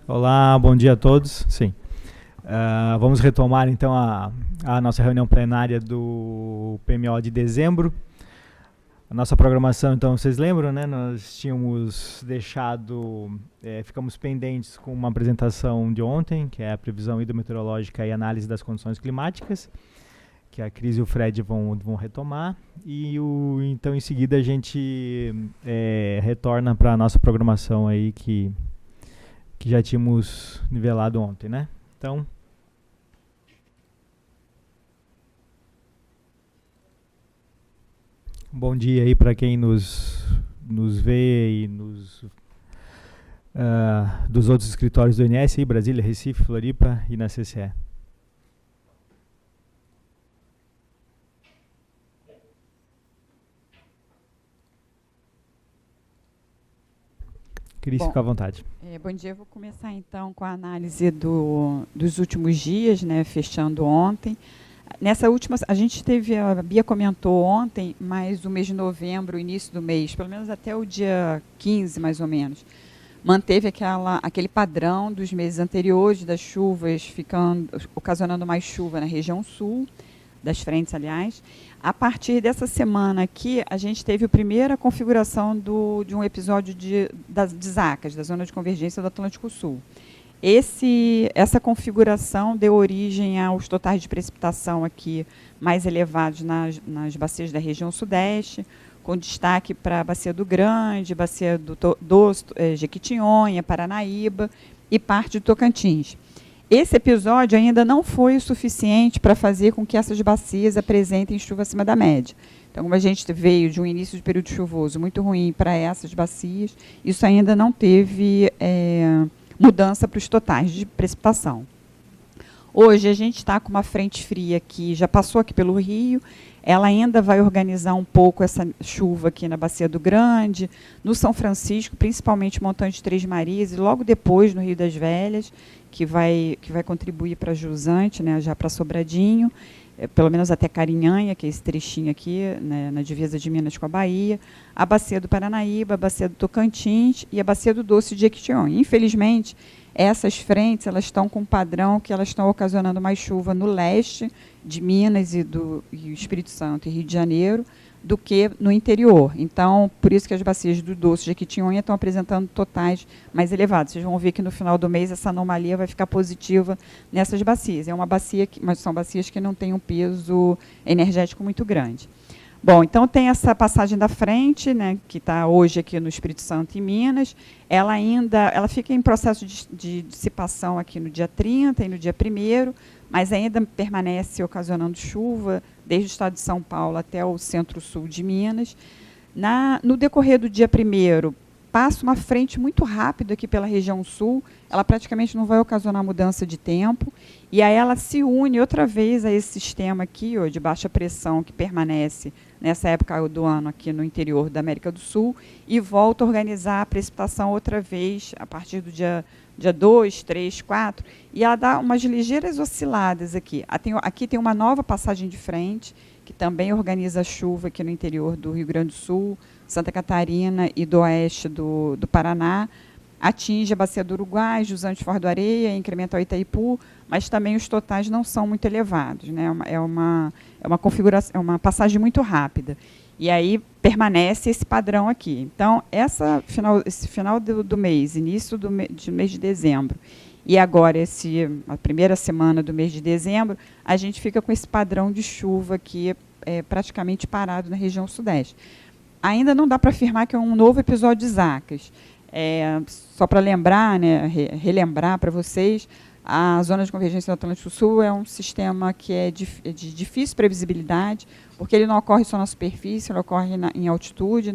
Olá, bom dia a todos. Sim. Vamos retomar então a nossa reunião plenária do PMO de dezembro. A nossa programação, então, vocês lembram, né? Nós tínhamos deixado, ficamos pendentes com uma apresentação de ontem, que é a previsão hidrometeorológica e análise das condições climáticas, que a Cris e o Fred vão retomar. E então, em seguida, a gente retorna para a nossa programação aí, que já tínhamos nivelado ontem, né? Então, bom dia aí para quem nos vê e dos outros escritórios do INS aí, Brasília, Recife, Floripa e na CCE. Cris, fica à vontade. Bom dia, eu vou começar então com a análise dos últimos dias, né, fechando ontem. Nessa última, a Bia comentou ontem, mas o mês de novembro, o início do mês, pelo menos até o dia 15, mais ou menos, manteve aquele padrão dos meses anteriores, das chuvas ocasionando mais chuva na região sul, das frentes, aliás. A partir dessa semana aqui, a gente teve a primeira configuração de um episódio de ZACAS, da Zona de Convergência do Atlântico Sul. Essa configuração deu origem aos totais de precipitação aqui mais elevados nas bacias da região sudeste, com destaque para a Bacia do Grande, Bacia do Jequitinhonha, Paranaíba e parte do Tocantins. Esse episódio ainda não foi o suficiente para fazer com que essas bacias apresentem chuva acima da média. Então, como a gente veio de um início de período chuvoso muito ruim para essas bacias, isso ainda não teve mudança para os totais de precipitação. Hoje a gente está com uma frente fria que já passou aqui pelo Rio, ela ainda vai organizar um pouco essa chuva aqui na Bacia do Grande, no São Francisco, principalmente Montante de Três Marias, e logo depois no Rio das Velhas, que vai contribuir para Jusante, né, já para Sobradinho, pelo menos até Carinhanha, que é esse trechinho aqui, né, na divisa de Minas com a Bahia, a Bacia do Paranaíba, a Bacia do Tocantins e a Bacia do Doce de Jequitinhonha. Infelizmente, essas frentes elas estão com um padrão que elas estão ocasionando mais chuva no leste de Minas e Espírito Santo e Rio de Janeiro do que no interior. Então, por isso que as bacias do Doce de Jequitinhonha estão apresentando totais mais elevados. Vocês vão ver que no final do mês essa anomalia vai ficar positiva nessas bacias. Mas são bacias que não têm um peso energético muito grande. Bom, então tem essa passagem da frente, né, que está hoje aqui no Espírito Santo e Minas. Ela fica em processo de dissipação aqui no dia 30 e no dia 1º, mas ainda permanece ocasionando chuva desde o estado de São Paulo até o centro-sul de Minas. No decorrer do dia 1º, passa uma frente muito rápida aqui pela região sul, ela praticamente não vai ocasionar mudança de tempo, e aí ela se une outra vez a esse sistema aqui, de baixa pressão, que permanece nessa época do ano aqui no interior da América do Sul, e volta a organizar a precipitação outra vez, a partir do dia 2, 3, 4, e ela dá umas ligeiras osciladas aqui. Aqui tem uma nova passagem de frente, que também organiza a chuva aqui no interior do Rio Grande do Sul, Santa Catarina e do oeste do Paraná, atinge a Bacia do Uruguai, Jusante Fora do Areia, incrementa ao Itaipu, mas também os totais não são muito elevados, né? É uma configuração, é uma passagem muito rápida. E aí permanece esse padrão aqui. Então, esse final do mês, início do mês de dezembro, e agora a primeira semana do mês de dezembro, a gente fica com esse padrão de chuva aqui praticamente parado na região sudeste. Ainda não dá para afirmar que é um novo episódio de ZACAS. Só para lembrar, né, relembrar para vocês, a Zona de Convergência do Atlântico Sul é um sistema que é de difícil previsibilidade, porque ele não ocorre só na superfície, ele ocorre em altitude,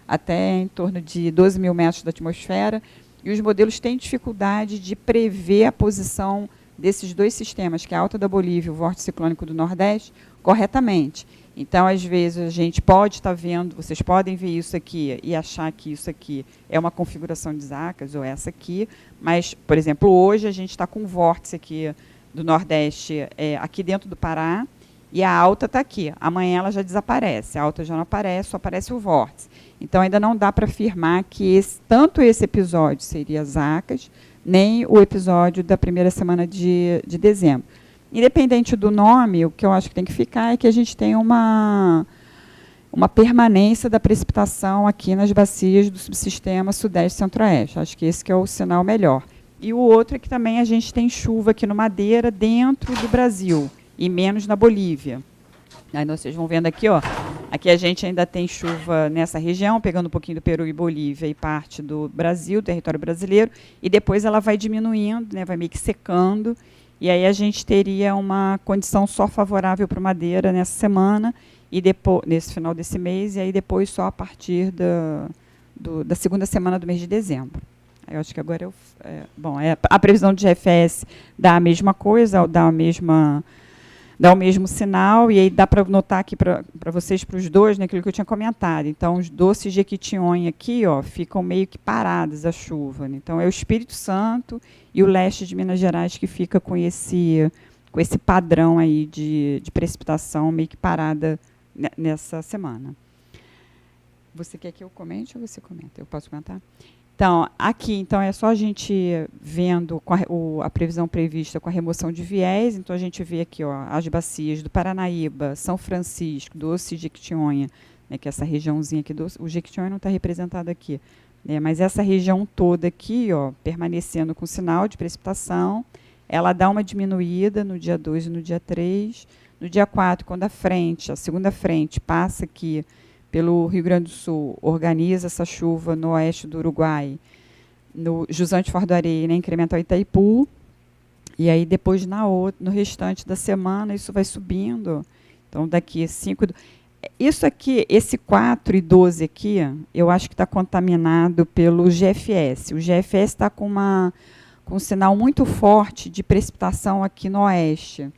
até em torno de 12 mil metros da atmosfera, e os modelos têm dificuldade de prever a posição desses dois sistemas, que é a Alta da Bolívia e o Vórtice Ciclônico do Nordeste, corretamente. Então, às vezes, a gente pode estar vendo, vocês podem ver isso aqui e achar que isso aqui é uma configuração de ZACAS, ou essa aqui, mas, por exemplo, hoje a gente está com um vórtice aqui do Nordeste, aqui dentro do Pará, e a alta está aqui. Amanhã ela já desaparece, a alta já não aparece, só aparece o vórtice. Então, ainda não dá para afirmar que tanto esse episódio seria ZACAS, nem o episódio da primeira semana de dezembro. Independente do nome, o que eu acho que tem que ficar é que a gente tem uma permanência da precipitação aqui nas bacias do subsistema Sudeste e Centro-Oeste. Acho que esse que é o sinal melhor. E o outro é que também a gente tem chuva aqui no Madeira, dentro do Brasil, e menos na Bolívia. Aí vocês vão vendo aqui, ó, aqui a gente ainda tem chuva nessa região, pegando um pouquinho do Peru e Bolívia e parte do Brasil, território brasileiro, e depois ela vai diminuindo, né, vai meio que secando, e aí a gente teria uma condição só favorável para o Madeira nessa semana, e depois, nesse final desse mês, e aí depois só a partir da segunda semana do mês de dezembro. Eu acho que agora a previsão de GFS dá a mesma coisa, dá o mesmo sinal, e aí dá para notar aqui para vocês, para os dois, né, aquilo que eu tinha comentado. Então, os doces de Jequitinhonha aqui, ó, ficam meio que parados a chuva, né? Então, é o Espírito Santo e o leste de Minas Gerais que fica com esse padrão aí de precipitação meio que parada nessa semana. Você quer que eu comente ou você comenta? Eu posso comentar? Então, aqui é só a gente vendo a previsão prevista com a remoção de viés. Então, a gente vê aqui, ó, as bacias do Paranaíba, São Francisco, Doce e Jequitinhonha, né, que é essa regiãozinha aqui, o Jequitinhonha não está representado aqui, né, mas essa região toda aqui, ó, permanecendo com sinal de precipitação, ela dá uma diminuída no dia 2 e no dia 3. No dia 4, quando a segunda frente passa aqui pelo Rio Grande do Sul, organiza essa chuva no oeste do Uruguai, no Jusante Fora do Areia, né, incrementa ao Itaipu, e aí depois no restante da semana isso vai subindo. Então daqui 5... Isso aqui, esse 4 e 12 aqui, eu acho que está contaminado pelo GFS. O GFS está com um sinal muito forte de precipitação aqui no oeste.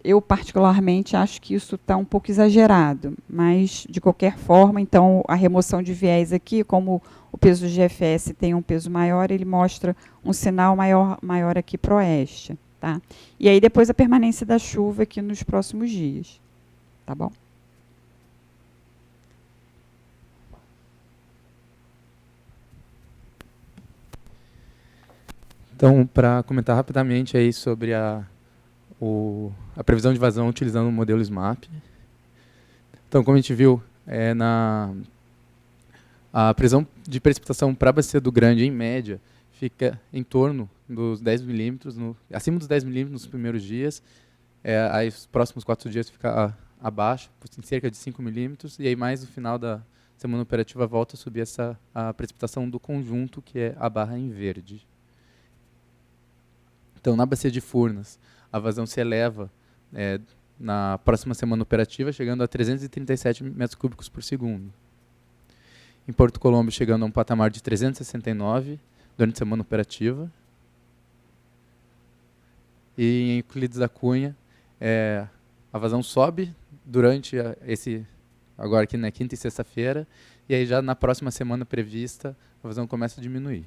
Eu, particularmente, acho que isso está um pouco exagerado, mas, de qualquer forma, então, a remoção de viés aqui, como o peso do GFS tem um peso maior, ele mostra um sinal maior aqui para o oeste. Tá? E aí, depois, a permanência da chuva aqui nos próximos dias. Tá bom? Então, para comentar rapidamente aí sobre a previsão de vazão utilizando o modelo SMAP. Então, como a gente viu, a previsão de precipitação para a Bacia do Grande, em média, fica em torno dos 10 milímetros, acima dos 10 milímetros nos primeiros dias, aí os próximos 4 dias fica abaixo, em cerca de 5 milímetros, e aí mais no final da semana operativa volta a subir a precipitação do conjunto, que é a barra em verde. Então, na Bacia de Furnas, a vazão se eleva na próxima semana operativa, chegando a 337 metros cúbicos por segundo. Em Porto Colombo, chegando a um patamar de 369 durante a semana operativa. E em Euclides da Cunha, a vazão sobe durante agora aqui na quinta e sexta-feira, e aí já na próxima semana prevista, a vazão começa a diminuir.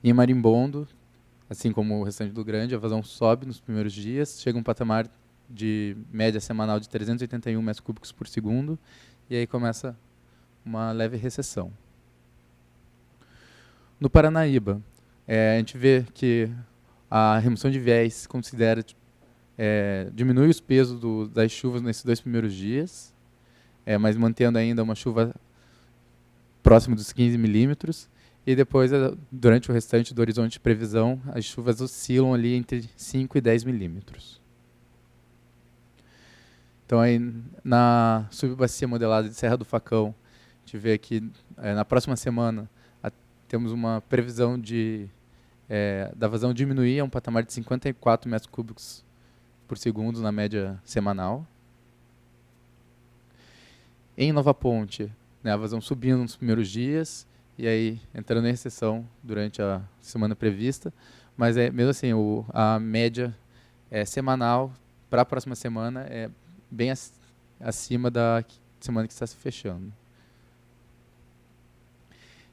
Em Marimbondo, assim como o restante do Grande, a vazão sobe nos primeiros dias, chega a um patamar de média semanal de 381 metros cúbicos por segundo, e aí começa uma leve recessão. No Paranaíba, a gente vê que a remoção de viés diminui os pesos das chuvas nesses 2 primeiros dias, mas mantendo ainda uma chuva próxima dos 15 milímetros, e depois, durante o restante do horizonte de previsão, as chuvas oscilam ali entre 5 e 10 milímetros. Então, aí, na subbacia modelada de Serra do Facão, a gente vê que na próxima semana temos uma previsão da vazão diminuir a um patamar de 54 metros cúbicos por segundo na média semanal. Em Nova Ponte, a vazão subindo nos primeiros dias, e aí entrando em recessão durante a semana prevista, mas mesmo assim a média semanal para a próxima semana é bem acima da semana que está se fechando.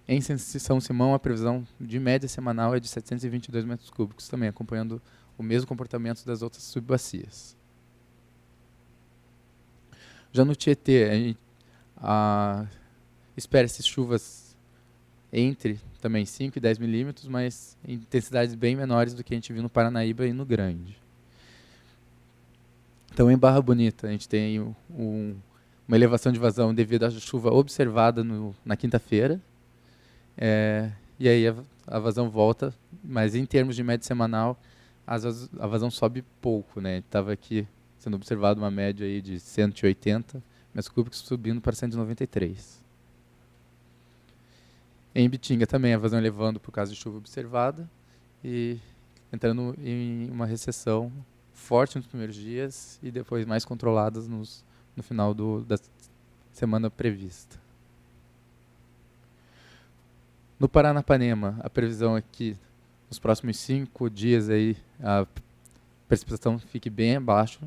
Em São Simão, a previsão de média semanal é de 722 metros cúbicos, também acompanhando o mesmo comportamento das outras subbacias. Já no Tietê, espera-se chuvas entre também 5 e 10 milímetros, mas em intensidades bem menores do que a gente viu no Paranaíba e no Grande. Então, em Barra Bonita, a gente tem uma elevação de vazão devido à chuva observada na quinta-feira. E aí a vazão volta, mas em termos de média semanal, a vazão sobe pouco, né? Estava aqui sendo observado uma média aí de 180 metros cúbicos, subindo para 193. Em Bitinga também a vazão elevando por causa de chuva observada e entrando em uma recessão forte nos primeiros dias e depois mais controladas no final da semana prevista. No Paranapanema, a previsão é que nos próximos 5 dias aí, a precipitação fica bem baixa,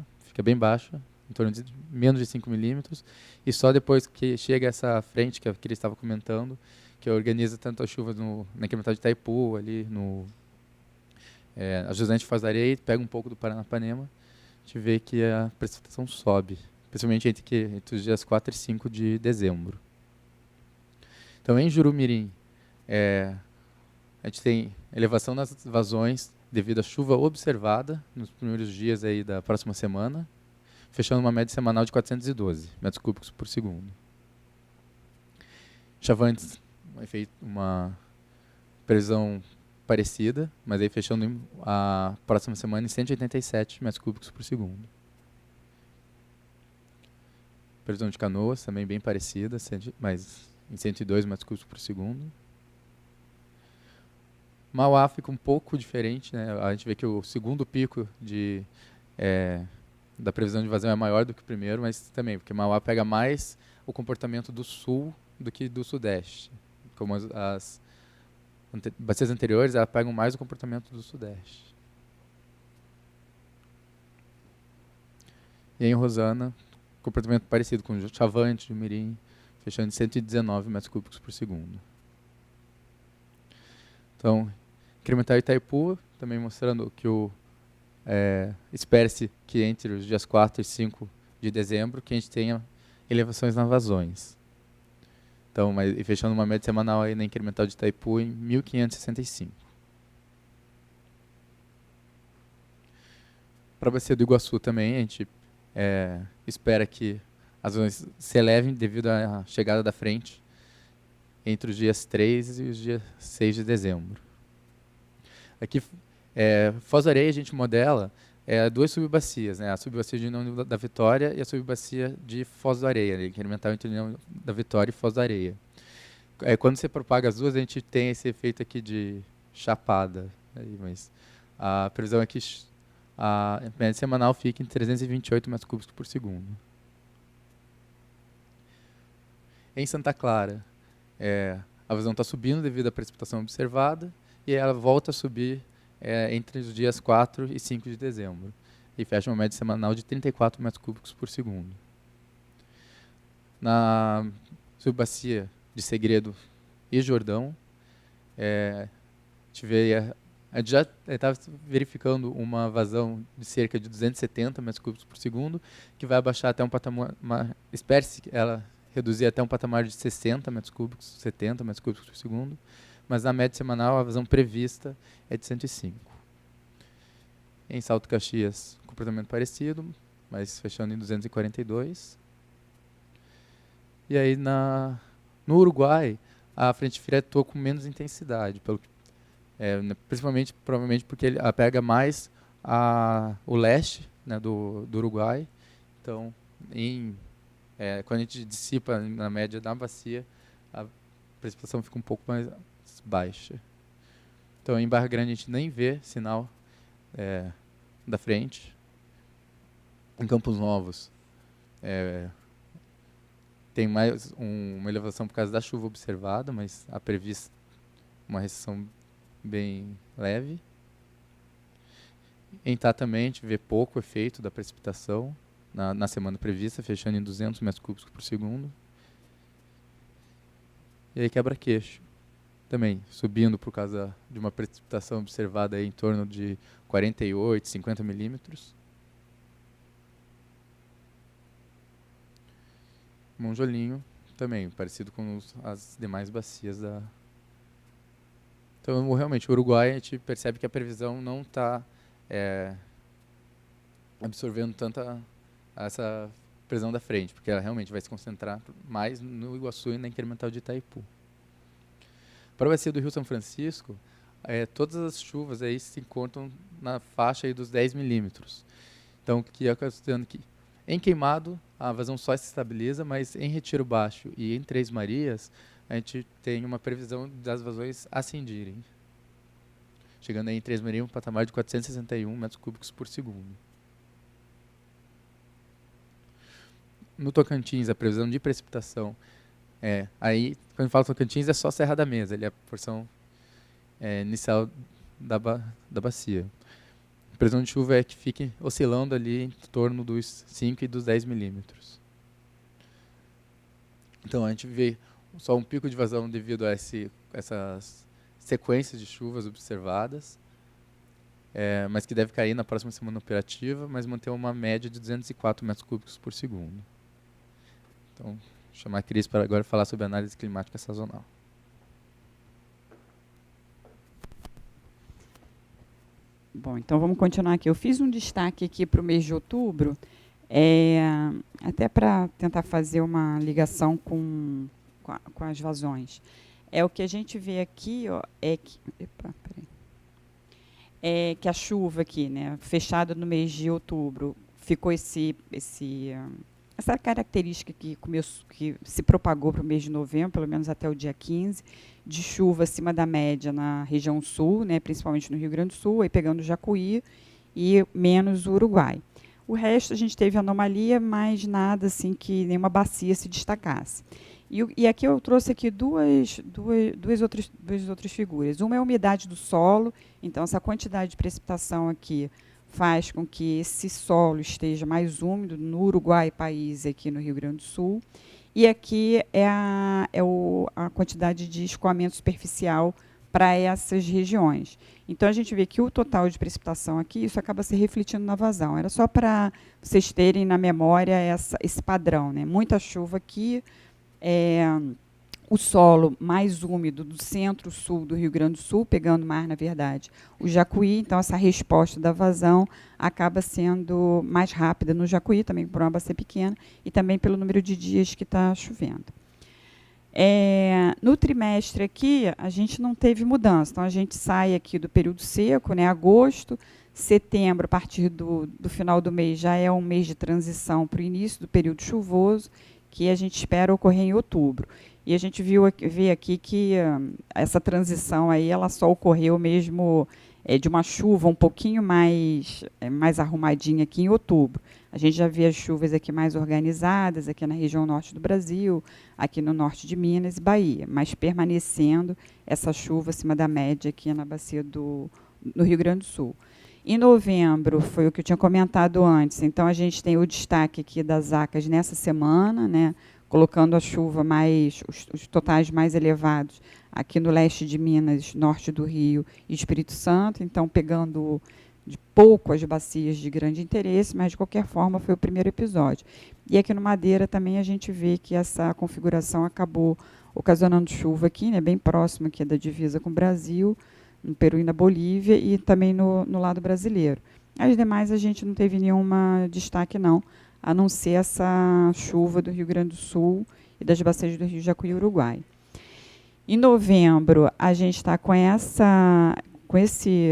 em torno de menos de 5 milímetros, e só depois que chega essa frente que ele estava comentando, que organiza tanto a chuva na incremental de Itaipu, ali a Jusante Foz do Areia, pega um pouco do Paranapanema, a gente vê que a precipitação sobe, principalmente entre os dias 4 e 5 de dezembro. Então, em Jurumirim, a gente tem elevação nas vazões devido à chuva observada nos primeiros dias aí da próxima semana, fechando uma média semanal de 412 metros cúbicos por segundo. Chavantes, uma previsão parecida, mas aí fechando a próxima semana em 187 metros cúbicos por segundo. Previsão de Canoas, também bem parecida, mas em 102 metros cúbicos por segundo. Mauá fica um pouco diferente, né? A gente vê que o segundo pico da previsão de vazão é maior do que o primeiro, mas também porque Mauá pega mais o comportamento do sul do que do sudeste. Como as bacias anteriores, elas pegam mais o comportamento do sudeste. E em Rosana, comportamento parecido com Chavante, Jumirim, fechando em 119 metros cúbicos por segundo. Então, incremental Itaipu, também mostrando que espera-se que entre os dias 4 e 5 de dezembro, que a gente tenha elevações nas vazões. Então, e fechando uma média semanal aí na incremental de Itaipu em 1.565. Para a Bacia do Iguaçu também, a gente espera que as vazões se elevem devido à chegada da frente entre os dias 3 e os dias 6 de dezembro. Aqui, Foz do Areia, a gente modela duas subbacias, né? A subbacia de União da Vitória e a subbacia de Foz do Areia, incremental entre União da Vitória e Foz do Areia. Quando você propaga as duas, a gente tem esse efeito aqui de chapada. Mas a previsão é que a média semanal fica em 328 metros cúbicos por segundo. Em Santa Clara, a vazão está subindo devido à precipitação observada e ela volta a subir entre os dias 4 e 5 de dezembro e fecha uma média semanal de 34 metros cúbicos por segundo. Na subbacia de Segredo e Jordão, a gente já estava verificando uma vazão de cerca de 270 metros cúbicos por segundo, que vai abaixar até um patamar, espera-se ela reduzir até um patamar de 60 metros cúbicos, 70 metros cúbicos por segundo, mas na média semanal a vazão prevista é de 105. Em Salto Caxias, comportamento parecido, mas fechando em 242. E aí no Uruguai, a frente fria atua com menos intensidade, principalmente, provavelmente porque ela pega mais o leste, né, do Uruguai. Então, quando a gente dissipa na média da bacia, a precipitação fica um pouco mais baixa. Então, em Barra Grande, a gente nem vê sinal da frente. Em Campos Novos, tem mais uma elevação por causa da chuva observada, mas há prevista uma recessão bem leve. Em Itá também a gente vê pouco efeito da precipitação na semana prevista, fechando em 200 metros cúbicos por segundo. E aí Quebra-Queixo, também subindo por causa de uma precipitação observada aí em torno de 48, 50 milímetros. Monjolinho, também parecido com as demais bacias Então, realmente, o Uruguai, a gente percebe que a previsão não está absorvendo tanta essa pressão da frente, porque ela realmente vai se concentrar mais no Iguaçu e na incremental de Itaipu. Para a bacia do Rio São Francisco, todas as chuvas aí se encontram na faixa aí dos 10 milímetros. Então, que é o que eu estou dizendo aqui. Em Queimado, a vazão só se estabiliza, mas em Retiro Baixo e em Três Marias, a gente tem uma previsão das vazões ascendirem, chegando aí em Três Marias um patamar de 461 metros cúbicos por segundo. No Tocantins, a previsão de precipitação, aí, quando fala Tocantins, é só Serra da Mesa, ele é a porção inicial da bacia. A previsão de chuva é que fique oscilando ali em torno dos 5 e dos 10 milímetros. Então, a gente vê só um pico de vazão devido a essas sequências de chuvas observadas, mas que deve cair na próxima semana operativa, mas manter uma média de 204 metros cúbicos por segundo. Então, vou chamar a Cris para agora falar sobre análise climática sazonal. Bom, então vamos continuar aqui. Eu fiz um destaque aqui para o mês de outubro, até para tentar fazer uma ligação com as vazões. O que a gente vê aqui, ó, que a chuva aqui, né, fechada no mês de outubro, ficou essa característica que se propagou para o mês de novembro, pelo menos até o dia 15, de chuva acima da média na região sul, né, principalmente no Rio Grande do Sul, aí pegando o Jacuí e menos o Uruguai. O resto a gente teve anomalia, mas nada assim que nenhuma bacia se destacasse. E aqui eu trouxe aqui duas outras figuras. Uma é a umidade do solo, então essa quantidade de precipitação aqui faz com que esse solo esteja mais úmido no Uruguai, país, aqui no Rio Grande do Sul. E aqui é a quantidade de escoamento superficial para essas regiões. Então, a gente vê que o total de precipitação aqui, isso acaba se refletindo na vazão. Era só para vocês terem na memória esse padrão, né? Muita chuva aqui, o solo mais úmido do centro-sul do Rio Grande do Sul, pegando mais, na verdade, o Jacuí. Então, essa resposta da vazão acaba sendo mais rápida no Jacuí, também por uma bacia pequena, e também pelo número de dias que está chovendo. No trimestre aqui, a gente não teve mudança. Então, a gente sai aqui do período seco, né, agosto, setembro, a partir do final do mês, já é um mês de transição para o início do período chuvoso, que a gente espera ocorrer em outubro. E a gente vê aqui que essa transição aí, ela só ocorreu mesmo de uma chuva um pouquinho mais arrumadinha aqui em outubro. A gente já vê as chuvas aqui mais organizadas, aqui na região norte do Brasil, aqui no norte de Minas e Bahia, mas permanecendo essa chuva acima da média aqui na bacia no Rio Grande do Sul. Em novembro, foi o que eu tinha comentado antes, então a gente tem o destaque aqui das ACAS nessa semana, né, colocando a chuva os totais mais elevados aqui no leste de Minas, norte do Rio e Espírito Santo, então pegando de pouco as bacias de grande interesse, mas de qualquer forma foi o primeiro episódio. E aqui no Madeira também a gente vê que essa configuração acabou ocasionando chuva aqui, né, bem próximo aqui da divisa com o Brasil, no Peru e na Bolívia, e também no lado brasileiro. As demais a gente não teve nenhum destaque, não, a não ser essa chuva do Rio Grande do Sul e das bacias do Rio Jacuí e Uruguai. Em novembro, a gente está com esse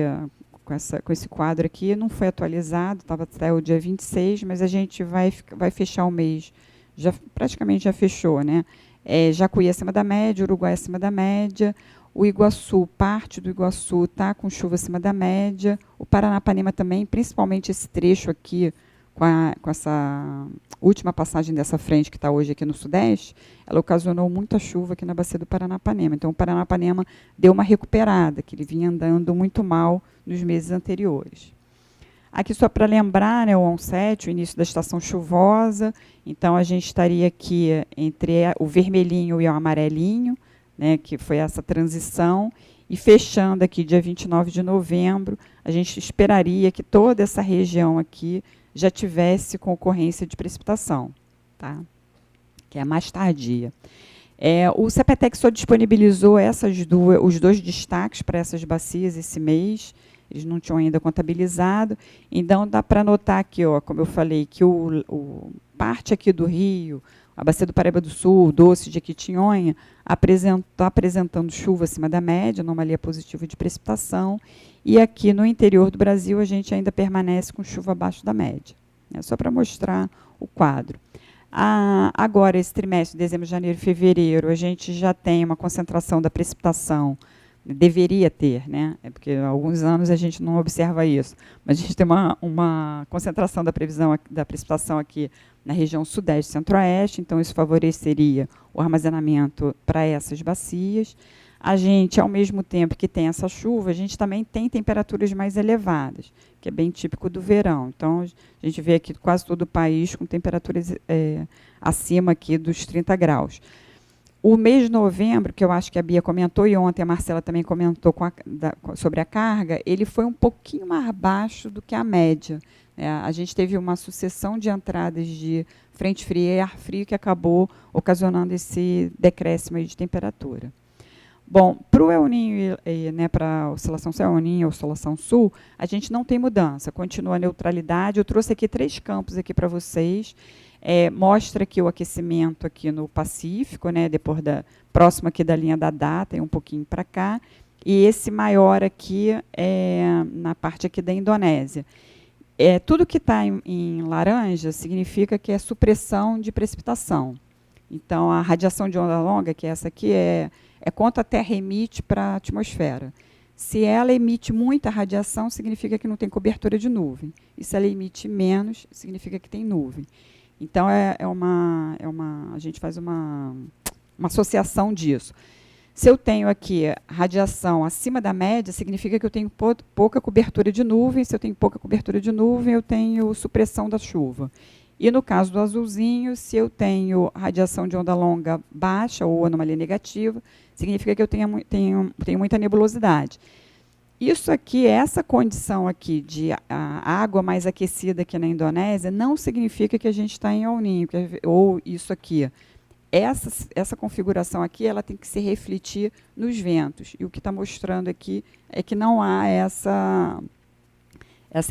quadro aqui, não foi atualizado, estava até o dia 26, mas a gente vai fechar o mês, praticamente já fechou, né? Jacuí acima da média, Uruguai acima da média, o Iguaçu, parte do Iguaçu está com chuva acima da média, o Paranapanema também, principalmente esse trecho aqui, com essa última passagem dessa frente que está hoje aqui no Sudeste, ela ocasionou muita chuva aqui na bacia do Paranapanema. Então, o Paranapanema deu uma recuperada, que ele vinha andando muito mal nos meses anteriores. Aqui, só para lembrar, né, o onset, o início da estação chuvosa, então a gente estaria aqui entre o vermelhinho e o amarelinho, né, que foi essa transição, e fechando aqui dia 29 de novembro, a gente esperaria que toda essa região aqui já tivesse com ocorrência de precipitação, tá? Que é a mais tardia. O CPTEC só disponibilizou os 2 destaques para essas bacias esse mês, eles não tinham ainda contabilizado, então dá para notar aqui, ó, como eu falei, que parte aqui do Rio, a bacia do Paraíba do Sul, Doce de Jequitinhonha, está apresentando chuva acima da média, anomalia positiva de precipitação, e aqui no interior do Brasil a gente ainda permanece com chuva abaixo da média. Só para mostrar o quadro. Agora, esse trimestre, dezembro, janeiro e fevereiro, a gente já tem uma concentração da precipitação, deveria ter, né? Porque há alguns anos a gente não observa isso, mas a gente tem uma concentração da precipitação aqui na região sudeste e centro-oeste, então isso favoreceria o armazenamento para essas bacias. A gente, ao mesmo tempo que tem essa chuva, a gente também tem temperaturas mais elevadas, que é bem típico do verão. Então, a gente vê aqui quase todo o país com temperaturas acima aqui dos 30 graus. O mês de novembro, que eu acho que a Bia comentou, e ontem a Marcela também comentou sobre a carga, ele foi um pouquinho mais baixo do que a média. A gente teve uma sucessão de entradas de frente fria e ar frio que acabou ocasionando esse decréscimo aí de temperatura. Bom, para o El Niño, para a oscilação El Niño ou oscilação sul, a gente não tem mudança, continua a neutralidade. Eu trouxe aqui 3 campos aqui para vocês. Mostra aqui o aquecimento aqui no Pacífico, depois próximo aqui da linha da data, e um pouquinho para cá. E esse maior aqui na parte aqui da Indonésia. Tudo que está em laranja significa que é supressão de precipitação. Então, a radiação de onda longa, que é essa aqui, é quanto a Terra emite para a atmosfera. Se ela emite muita radiação, significa que não tem cobertura de nuvem. E se ela emite menos, significa que tem nuvem. Então, a gente faz uma associação disso. Se eu tenho aqui radiação acima da média, significa que eu tenho pouca cobertura de nuvem. Se eu tenho pouca cobertura de nuvem, eu tenho supressão da chuva. E no caso do azulzinho, se eu tenho radiação de onda longa baixa ou anomalia negativa, significa que eu tenho muita nebulosidade. Isso aqui, essa condição aqui de água mais aquecida aqui na Indonésia, não significa que a gente está em El Niño, ou isso aqui. Essa configuração aqui, ela tem que se refletir nos ventos. E o que está mostrando aqui é que não há essa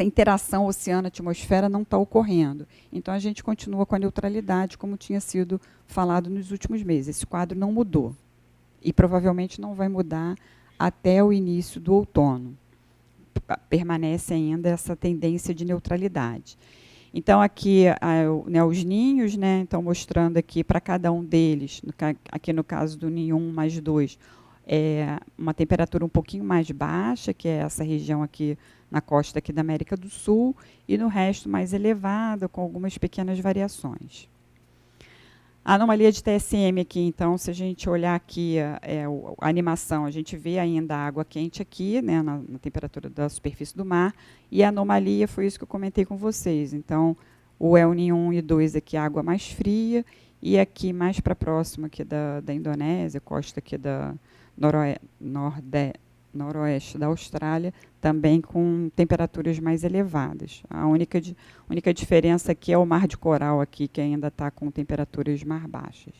interação oceano-atmosfera, não está ocorrendo. Então, a gente continua com a neutralidade, como tinha sido falado nos últimos meses. Esse quadro não mudou. E provavelmente não vai mudar até o início do outono. Permanece ainda essa tendência de neutralidade. Então, aqui, os ninhos, então, mostrando aqui para cada um deles, aqui no caso do ninho 1 mais 2, uma temperatura um pouquinho mais baixa, que é essa região aqui na costa aqui da América do Sul, e no resto mais elevada, com algumas pequenas variações. A anomalia de TSM aqui, então, se a gente olhar aqui a animação, a gente vê ainda a água quente aqui, na temperatura da superfície do mar, e a anomalia foi isso que eu comentei com vocês. Então, o El Niño 1 e 2 aqui, água mais fria, e aqui mais para próximo aqui da Indonésia, costa aqui da noroeste da Austrália, também com temperaturas mais elevadas. A única diferença aqui é o mar de coral, aqui, que ainda está com temperaturas mais baixas.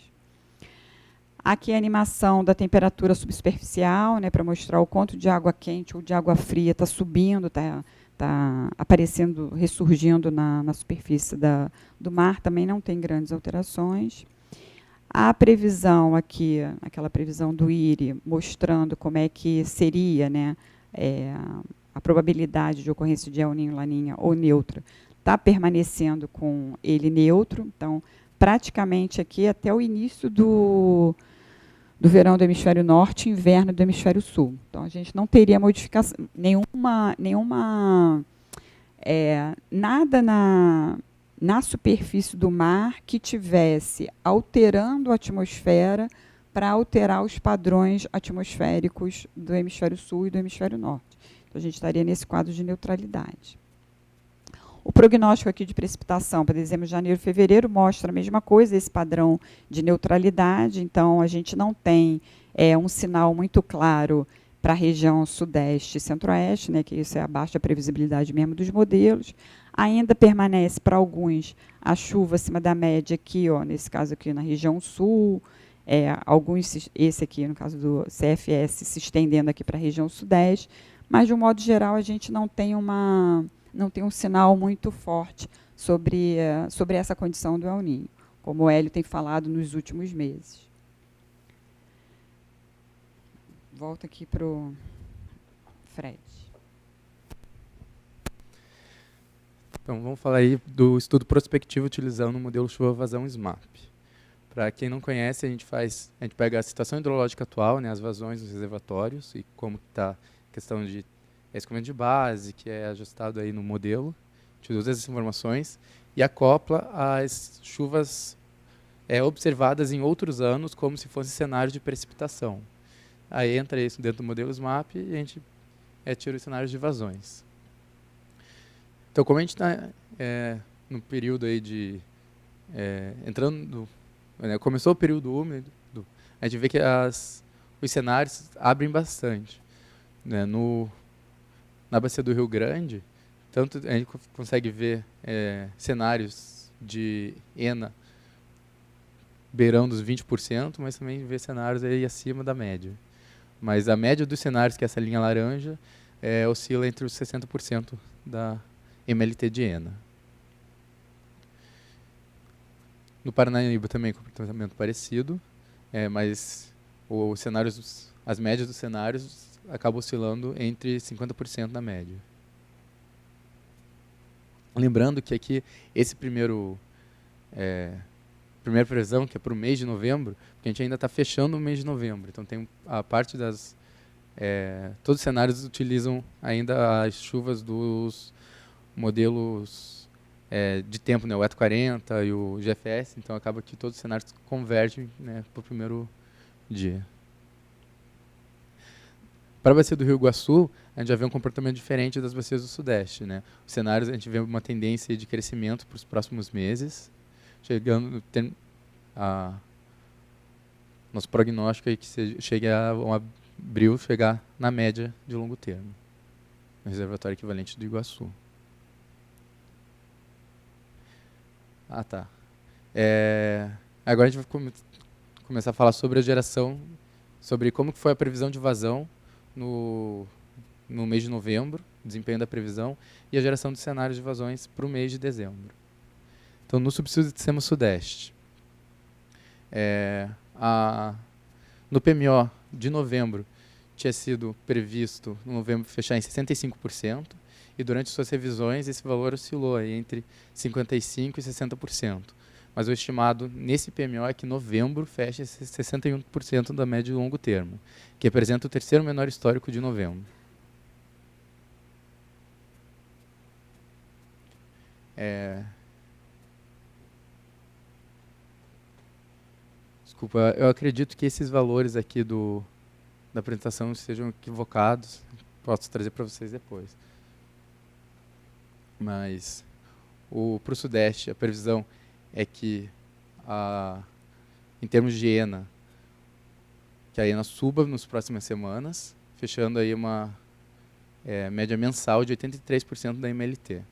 Aqui a animação da temperatura subsuperficial, para mostrar o quanto de água quente ou de água fria está subindo, está aparecendo, ressurgindo na superfície do mar, também não tem grandes alterações. A previsão aqui, aquela previsão do IRI, mostrando como é que seria a probabilidade de ocorrência de El Niño, Laninha ou neutra, está permanecendo com ele neutro. Então, praticamente aqui até o início do verão do hemisfério norte e inverno do hemisfério sul. Então, a gente não teria modificação, nada na superfície do mar que tivesse alterando a atmosfera para alterar os padrões atmosféricos do hemisfério sul e do hemisfério norte. Então, a gente estaria nesse quadro de neutralidade. O prognóstico aqui de precipitação para dezembro, janeiro e fevereiro mostra a mesma coisa, esse padrão de neutralidade. Então, a gente não tem um sinal muito claro para a região sudeste e centro-oeste, que isso é a baixa previsibilidade mesmo dos modelos. Ainda permanece para alguns a chuva acima da média aqui, nesse caso aqui na região sul, esse aqui, no caso do CFS, se estendendo aqui para a região sudeste, mas, de um modo geral, a gente não tem um sinal muito forte sobre essa condição do El Niño, como o Hélio tem falado nos últimos meses. Volto aqui para o Fred. Então, vamos falar aí do estudo prospectivo utilizando o modelo chuva-vazão SMAP. Para quem não conhece, a gente pega a situação hidrológica atual, né, as vazões nos reservatórios e como está a questão de escoamento de base, que é ajustado aí no modelo. A gente usa essas informações e acopla as chuvas observadas em outros anos como se fosse cenário de precipitação. Aí entra isso dentro do modelo SMAP e a gente tira os cenários de vazões. Então, como a gente está no período aí de começou o período úmido, a gente vê que os cenários abrem bastante. Né? Na bacia do Rio Grande, tanto a gente consegue ver cenários de ENA beirando os 20%, mas também vê cenários aí acima da média. Mas a média dos cenários, que é essa linha laranja, oscila entre os 60% da MLT de ENA. No Paranaíba também comportamento parecido, mas as médias dos cenários acabam oscilando entre 50% da média. Lembrando que aqui, esse primeira previsão, que é para o mês de novembro, porque a gente ainda está fechando o mês de novembro, então tem a parte todos os cenários utilizam ainda as chuvas dos modelos de tempo, né, o ET40 e o GFS, então acaba que todos os cenários convergem, né, para o primeiro dia. Para a bacia do Rio Iguaçu, a gente já vê um comportamento diferente das bacias do Sudeste. Né? Os cenários, a gente vê uma tendência de crescimento para os próximos meses, nosso prognóstico é que chegue a abril, chegar na média de longo termo, no reservatório equivalente do Iguaçu. Tá. Agora a gente vai começar a falar sobre a geração, sobre como que foi a previsão de vazão no mês de novembro, desempenho da previsão, e a geração de cenários de vazões para o mês de dezembro. Então, no subsistema Sudeste, no PMO de novembro, tinha sido previsto no novembro fechar em 65%, e durante suas revisões esse valor oscilou aí entre 55% e 60%. Mas o estimado nesse PMO é que novembro feche 61% da média de longo termo, que representa o terceiro menor histórico de novembro. Desculpa, eu acredito que esses valores aqui da apresentação sejam equivocados, posso trazer para vocês depois. Mas para o Sudeste, a previsão é que, em termos de ENA, que a ENA suba nas próximas semanas, fechando aí uma média mensal de 83% da MLT.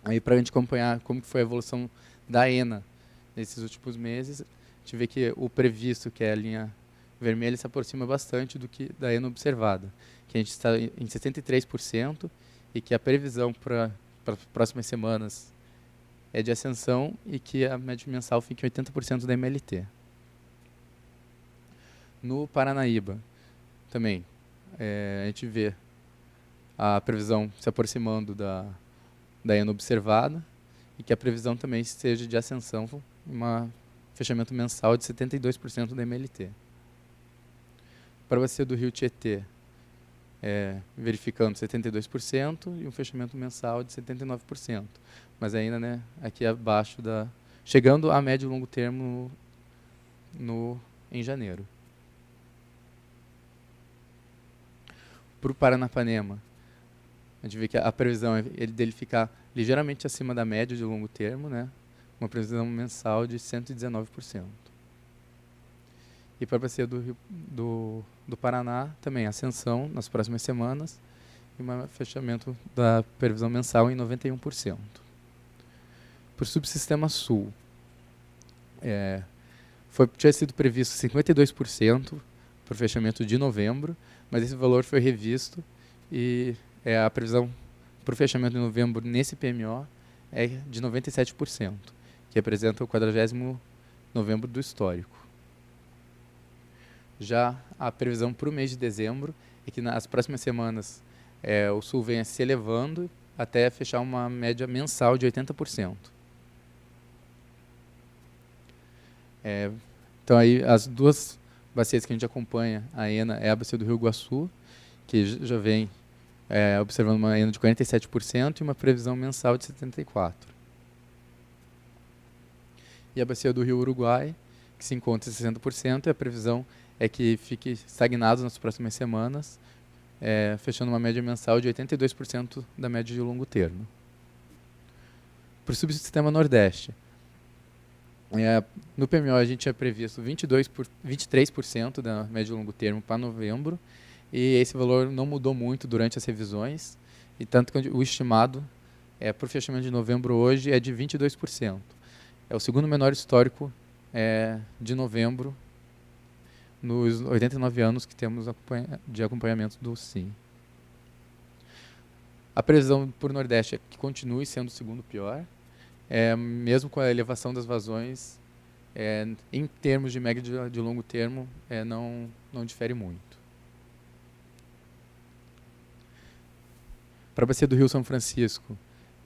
Aí, para a gente acompanhar como que foi a evolução da ENA nesses últimos meses, a gente vê que o previsto, que é a linha vermelha, se aproxima bastante da ENA observada, que a gente está em 73% e que a previsão para as próximas semanas é de ascensão e que a média mensal fica em 80% da MLT. No Paranaíba, também, a gente vê a previsão se aproximando da ENA observada e que a previsão também seja de ascensão, um fechamento mensal de 72% da MLT. Para a bacia do Rio Tietê, verificando 72% e um fechamento mensal de 79%, mas ainda, né, aqui abaixo chegando a médio e longo termo em janeiro. Para o Paranapanema, a gente vê que a previsão é dele ficar ligeiramente acima da média de longo termo, né, uma previsão mensal de 119%. E para a bacia do Paraná, também ascensão nas próximas semanas e um fechamento da previsão mensal em 91%. Para o subsistema Sul, Tinha sido previsto 52% para o fechamento de novembro, mas esse valor foi revisto e a previsão para o fechamento de novembro nesse PMO é de 97%, que representa o 40º novembro do histórico. Já a previsão para o mês de dezembro é que nas próximas semanas o Sul venha se elevando até fechar uma média mensal de 80%. Então, aí, as duas bacias que a gente acompanha, a ENA é a bacia do Rio Iguaçu, que já vem observando uma ENA de 47% e uma previsão mensal de 74%. E a bacia do Rio Uruguai, que se encontra em 60%, e a previsão é que fique estagnado nas próximas semanas, fechando uma média mensal de 82% da média de longo termo. Para o subsistema Nordeste, no PMO a gente tinha previsto 23% da média de longo termo para novembro, e esse valor não mudou muito durante as revisões, e tanto que o estimado para o fechamento de novembro hoje é de 22%. É o segundo menor histórico de novembro nos 89 anos que temos de acompanhamento do SIM. A previsão por Nordeste é que continue sendo o segundo pior, mesmo com a elevação das vazões, em termos de média de longo termo, não difere muito. Para a bacia do Rio São Francisco,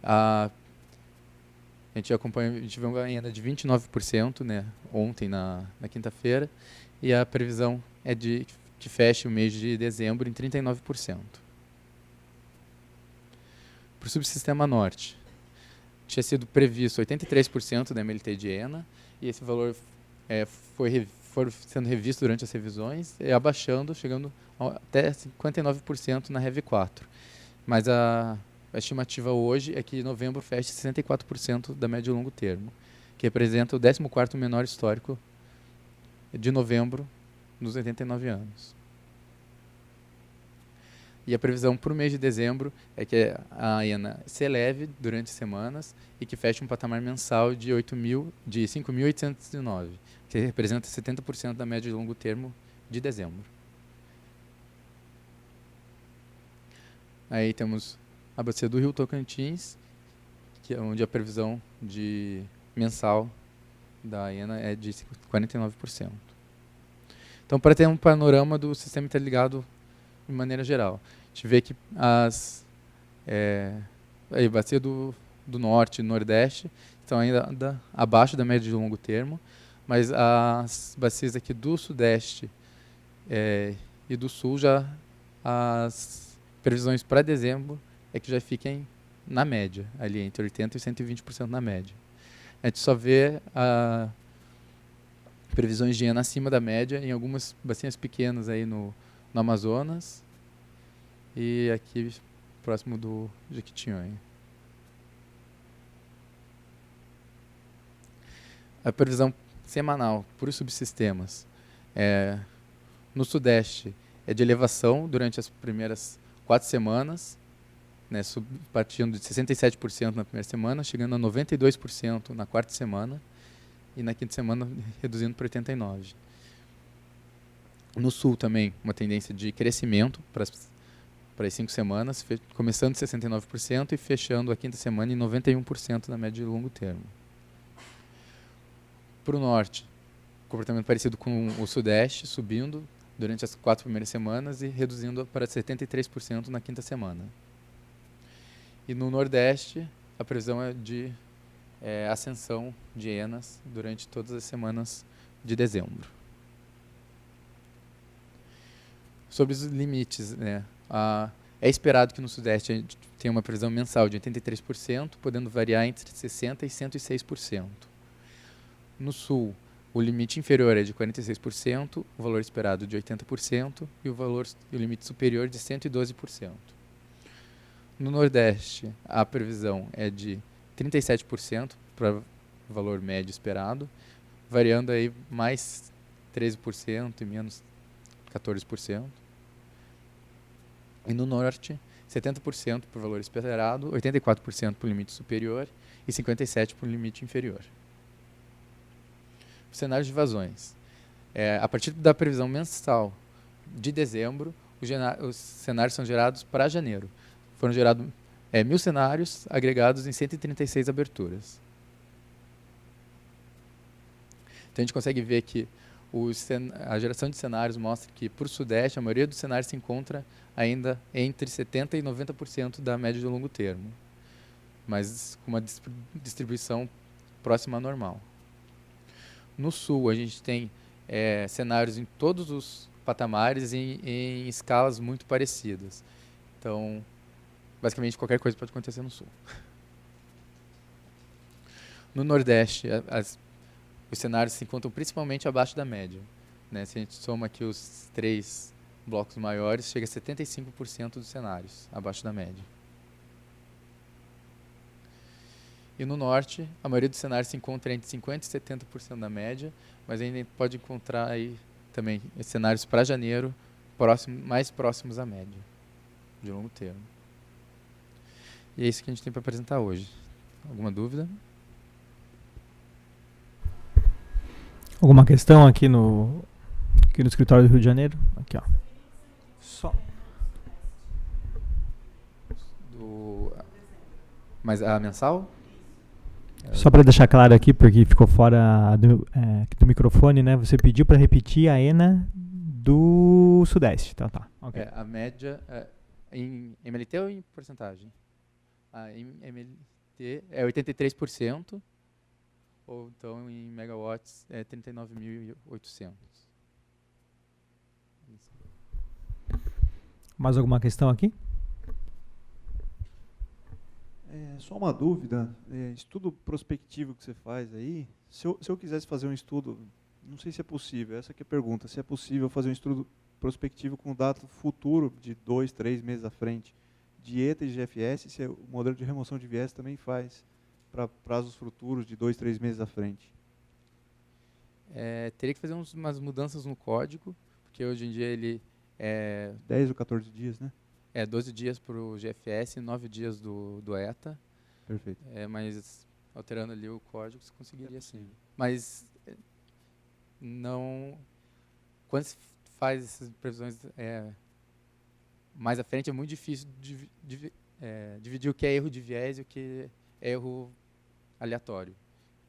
a gente viu uma ENA de 29%, né, ontem, na quinta-feira, e a previsão é de que feche o mês de dezembro em 39%. Para o subsistema Norte, tinha sido previsto 83% da MLT de ENA, e esse valor foi sendo revisto durante as revisões, e abaixando, chegando até 59% na Rev 4. Mas a estimativa hoje é que novembro feche 64% da média de longo termo, que representa o 14º menor histórico de novembro nos 89 anos. E a previsão para o mês de dezembro é que a ENA se eleve durante semanas e que feche um patamar mensal de 5.809, que representa 70% da média de longo termo de dezembro. Aí temos a bacia do Rio Tocantins, que é onde a previsão de mensal da ENA é de 49%. Então, para ter um panorama do sistema interligado de maneira geral, a gente vê que a bacia do Norte e Nordeste estão ainda abaixo da média de longo termo, mas as bacias aqui do Sudeste e do Sul, já as previsões para dezembro é que já fiquem na média, ali entre 80% e 120% na média. A gente só vê previsões de ENA acima da média em algumas bacias pequenas aí no Amazonas e aqui próximo do Jequitinhonha. A previsão semanal para os subsistemas no Sudeste é de elevação durante as primeiras 4 semanas, né, partindo de 67% na primeira semana, chegando a 92% na quarta semana, e na quinta semana reduzindo para 89%. No Sul também, uma tendência de crescimento para as 5 semanas, começando de 69% e fechando a quinta semana em 91% na média de longo termo. Para o Norte, comportamento parecido com o Sudeste, subindo durante as 4 primeiras semanas e reduzindo para 73% na quinta semana. E no Nordeste, a previsão é de ascensão de ENAs durante todas as semanas de dezembro. Sobre os limites, né, é esperado que no Sudeste a gente tenha uma previsão mensal de 83%, podendo variar entre 60% e 106%. No Sul, o limite inferior é de 46%, o valor esperado de 80% e o limite superior de 112%. No Nordeste, a previsão é de 37% para o valor médio esperado, variando aí mais 13% e menos 14%. E no Norte, 70% para o valor esperado, 84% para o limite superior e 57% para o limite inferior. cenários de vazões. A partir da previsão mensal de dezembro, os cenários são gerados para janeiro. Foram gerados 1.000 cenários agregados em 136 aberturas. Então a gente consegue ver que a geração de cenários mostra que, para o Sudeste, a maioria dos cenários se encontra ainda entre 70% e 90% da média de longo termo, mas com uma distribuição próxima à normal. No Sul, a gente tem cenários em todos os patamares em escalas muito parecidas. Então, basicamente, qualquer coisa pode acontecer no Sul. No Nordeste, os cenários se encontram principalmente abaixo da média, né? Se a gente soma aqui os 3 blocos maiores, chega a 75% dos cenários abaixo da média. E no Norte, a maioria dos cenários se encontra entre 50% e 70% da média, mas ainda pode encontrar aí também cenários para janeiro mais próximos à média, de longo termo. E é isso que a gente tem para apresentar hoje. Alguma dúvida? Alguma questão aqui no escritório do Rio de Janeiro? Aqui, ó. Só. Mas a mensal? Só para deixar claro aqui, porque ficou fora do microfone, né? Você pediu para repetir a ENA do Sudeste. Tá. Okay. A média em MLT ou em porcentagem? Em MLT é 83%. Ou então em megawatts é 39.800. Mais alguma questão aqui? Só uma dúvida, estudo prospectivo que você faz aí, se eu quisesse fazer um estudo, não sei se é possível, essa aqui é a pergunta, se é possível fazer um estudo prospectivo com dado futuro de 2, 3 meses à frente, de ETA e GFS, se o modelo de remoção de viés também faz para prazos futuros de 2, 3 meses à frente. Teria que fazer umas mudanças no código, porque hoje em dia ele 10 ou 14 dias, né? 12 dias para o GFS e 9 dias do ETA. Perfeito. Mas alterando ali o código, você conseguiria sim. Mas não... Quando se faz essas previsões mais à frente, é muito difícil dividir o que é erro de viés e o que é erro aleatório.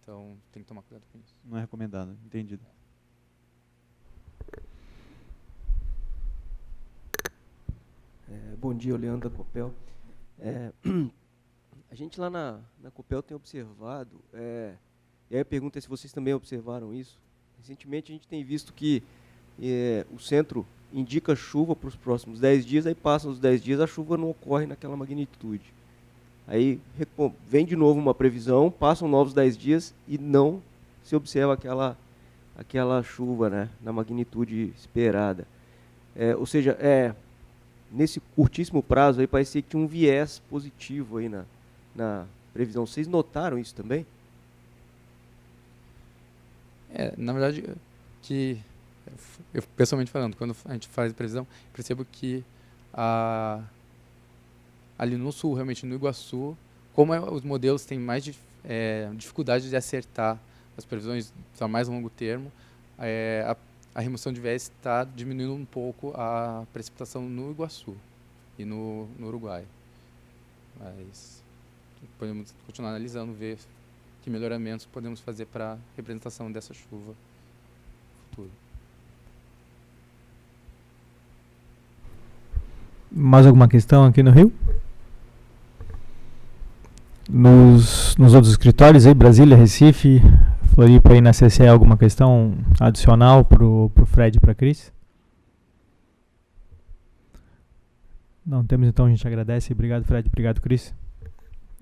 Então, tem que tomar cuidado com isso. Não é recomendado, entendido. Bom dia, Leandro da Copel. A gente lá na Copel tem observado, e aí a pergunta é se vocês também observaram isso. Recentemente a gente tem visto que o centro indica chuva para os próximos 10 dias, aí passam os 10 dias, a chuva não ocorre naquela magnitude. Aí vem de novo uma previsão, passam novos 10 dias e não se observa aquela chuva, né, na magnitude esperada. Ou seja, nesse curtíssimo prazo aí parecia que tinha um viés positivo aí na previsão. Vocês notaram isso também? Na verdade, que eu pessoalmente falando, quando a gente faz previsão, percebo que ali no Sul, realmente no Iguaçu, como os modelos têm mais dificuldade de acertar as previsões a mais longo termo, a remoção de viés está diminuindo um pouco a precipitação no Iguaçu e no Uruguai. Mas podemos continuar analisando, ver que melhoramentos podemos fazer para a representação dessa chuva futura. Mais alguma questão aqui no Rio? Nos outros escritórios aí, Brasília, Recife, Floripa, aí na CCE, alguma questão adicional pro Fred e para a Cris? Não temos, então a gente agradece. Obrigado, Fred. Obrigado, Cris.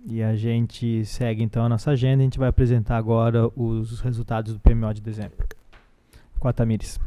E a gente segue então a nossa agenda. A gente vai apresentar agora os resultados do PMO de dezembro. Com a Tamires.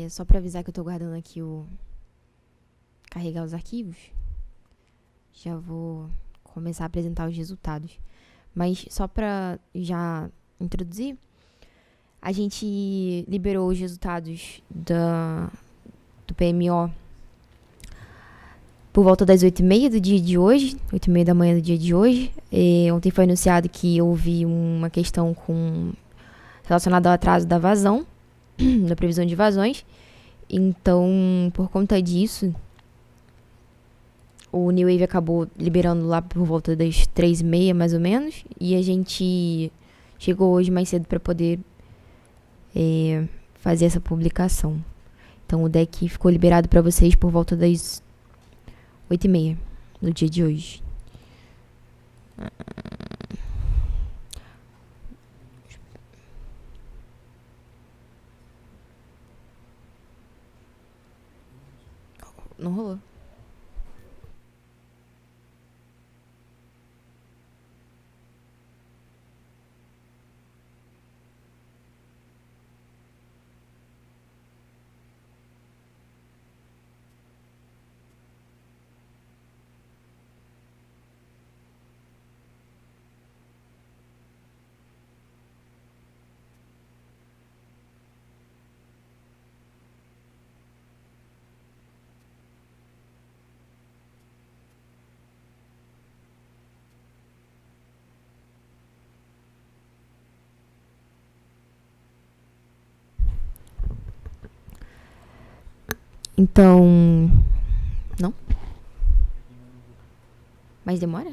Só para avisar que eu tô guardando aqui carregar os arquivos. Já vou começar a apresentar os resultados. Mas só para já introduzir, a gente liberou os resultados do PMO por volta das 8h30 do dia de hoje, 8h30 da manhã do dia de hoje. Ontem foi anunciado que houve uma questão relacionada ao atraso da vazão, da previsão de vazões. Então, por conta disso, o New Wave acabou liberando lá por volta das 3h30, mais ou menos. E a gente chegou hoje mais cedo para poder fazer essa publicação. Então, o deck ficou liberado para vocês por volta das 8h30 no dia de hoje. Não rolou. Então, não? Mas demora?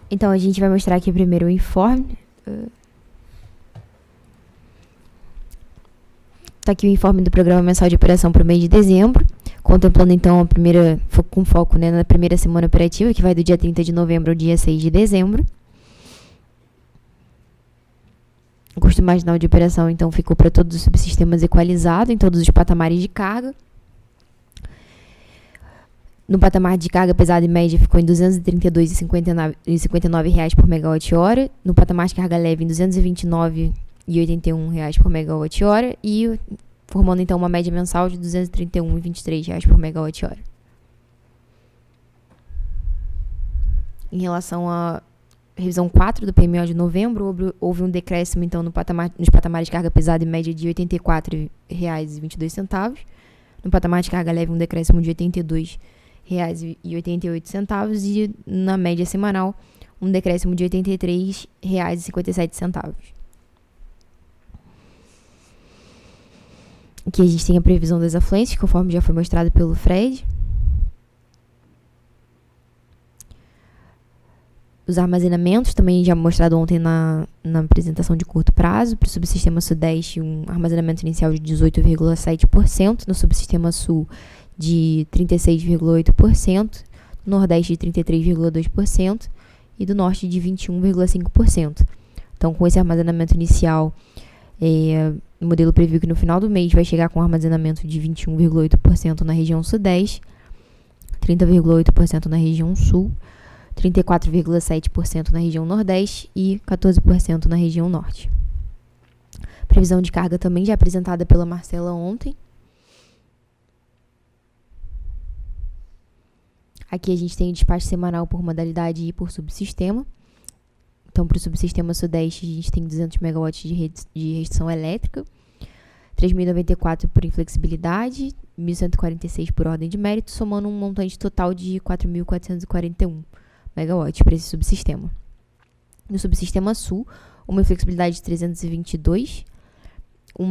Então, a gente vai mostrar aqui primeiro o informe. Tá aqui o informe do Programa Mensal de Operação para o mês de dezembro, contemplando então com foco, né, na primeira semana operativa, que vai do dia 30 de novembro ao dia 6 de dezembro. O custo marginal de operação, então, ficou para todos os subsistemas equalizado, em todos os patamares de carga. No patamar de carga pesada e média ficou em R$ 232,59 por megawatt-hora. No patamar de carga leve, em R$ 229,81 por megawatt-hora. E formando, então, uma média mensal de R$ 231,23 por megawatt-hora. Em relação à revisão 4 do PMO de novembro, houve um decréscimo, então, nos patamares de carga pesada e média de R$ 84,22. No patamar de carga leve, um decréscimo de R$ 82,88. E na média semanal, um decréscimo de R$ 83,57. Aqui a gente tem a previsão das afluências, conforme já foi mostrado pelo Fred. Os armazenamentos, também já mostrado ontem na apresentação de curto prazo. Para o subsistema Sudeste, um armazenamento inicial de 18,7%. No subsistema Sul, de 36,8%. No Nordeste, de 33,2%. E do Norte, de 21,5%. Então, com esse armazenamento inicial, o modelo previu que no final do mês vai chegar com um armazenamento de 21,8% na região Sudeste, 30,8% na região Sul, 34,7% na região Nordeste e 14% na região Norte. Previsão de carga também já apresentada pela Marcela ontem. Aqui a gente tem o despacho semanal por modalidade e por subsistema. Então, para o subsistema Sudeste, a gente tem 200 megawatts de restrição elétrica, 3.094 por inflexibilidade, 1.146 por ordem de mérito, somando um montante total de 4.441 megawatts para esse subsistema. No subsistema Sul, uma inflexibilidade de 322, um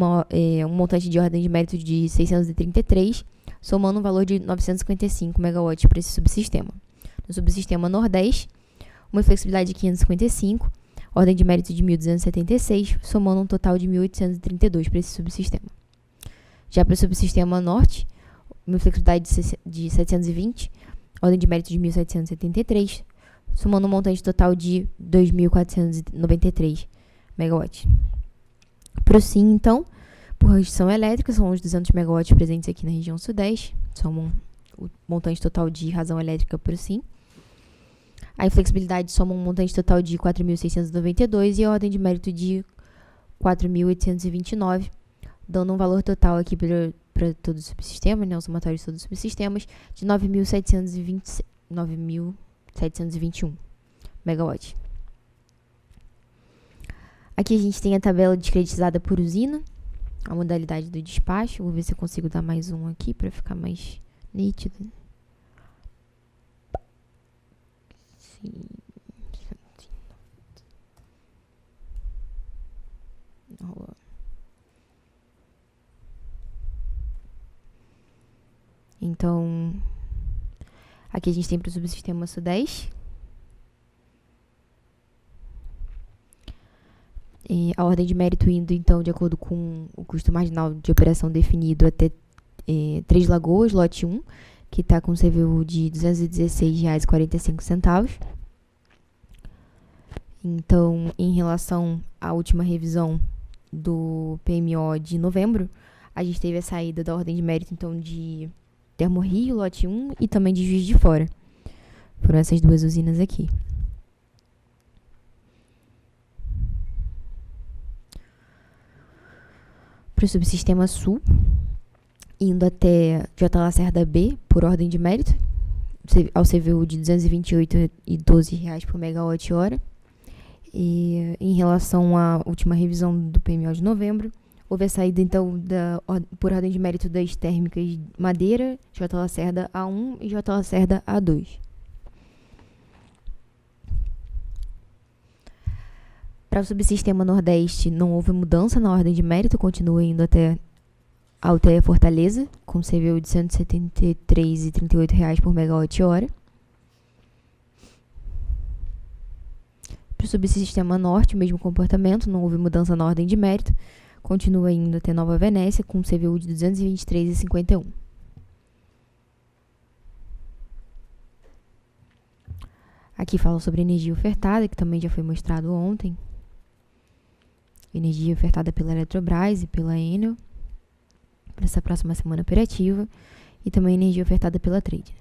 montante de ordem de mérito de 633, somando um valor de 955 megawatts para esse subsistema. No subsistema Nordeste, uma flexibilidade de 555, ordem de mérito de 1.276, somando um total de 1.832 para esse subsistema. Já para o subsistema Norte, uma flexibilidade de 720, ordem de mérito de 1.773, somando um montante total de 2.493 megawatts. Para o Sim, então, por restrição elétrica, são os 200 megawatts presentes aqui na região Sudeste, somam o montante total de razão elétrica por sim. A inflexibilidade soma um montante total de 4.692 e a ordem de mérito de 4.829, dando um valor total aqui para todo o subsistema, né, o somatório de todos os subsistemas, de 9.721 megawatts. Aqui a gente tem a tabela descreditizada por usina, a modalidade do despacho. Vou ver se eu consigo dar mais um aqui para ficar mais nítido. Sim. Então, aqui a gente tem para o subsistema Sudeste. E a ordem de mérito indo, então, de acordo com o custo marginal de operação definido até Três Lagoas, lote 1, que está com CVU de R$ 216,45. Então, em relação à última revisão do PMO de novembro, a gente teve a saída da ordem de mérito, então, de Termorrio, lote 1, e também de Juiz de Fora. Foram essas duas usinas aqui. Para o subsistema Sul, indo até J. Lacerda B, por ordem de mérito, ao CVU de R$ 228,12 por megawatt-hora. E em relação à última revisão do PMO de novembro, houve a saída, então, por ordem de mérito das térmicas Madeira, J. Lacerda A1 e J. Lacerda A2. Para o subsistema Nordeste, não houve mudança na ordem de mérito, continua indo até Altéia Fortaleza, com CVU de R$ 173,38 por megawatt-hora. Para o subsistema Norte, o mesmo comportamento, não houve mudança na ordem de mérito, continua indo até Nova Venécia, com CVU de R$ 223,51. Aqui fala sobre energia ofertada, que também já foi mostrado ontem. Energia ofertada pela Eletrobras e pela Enel para essa próxima semana operativa, e também energia ofertada pela Trade.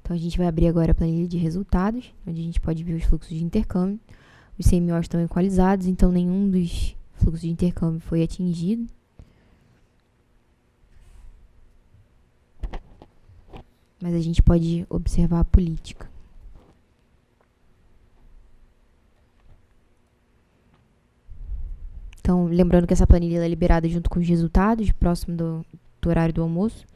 Então a gente vai abrir agora a planilha de resultados, onde a gente pode ver os fluxos de intercâmbio. Os CMOs estão equalizados, então nenhum dos fluxos de intercâmbio foi atingido. Mas a gente pode observar a política. Então, lembrando que essa planilha é liberada junto com os resultados, próximo do horário do almoço.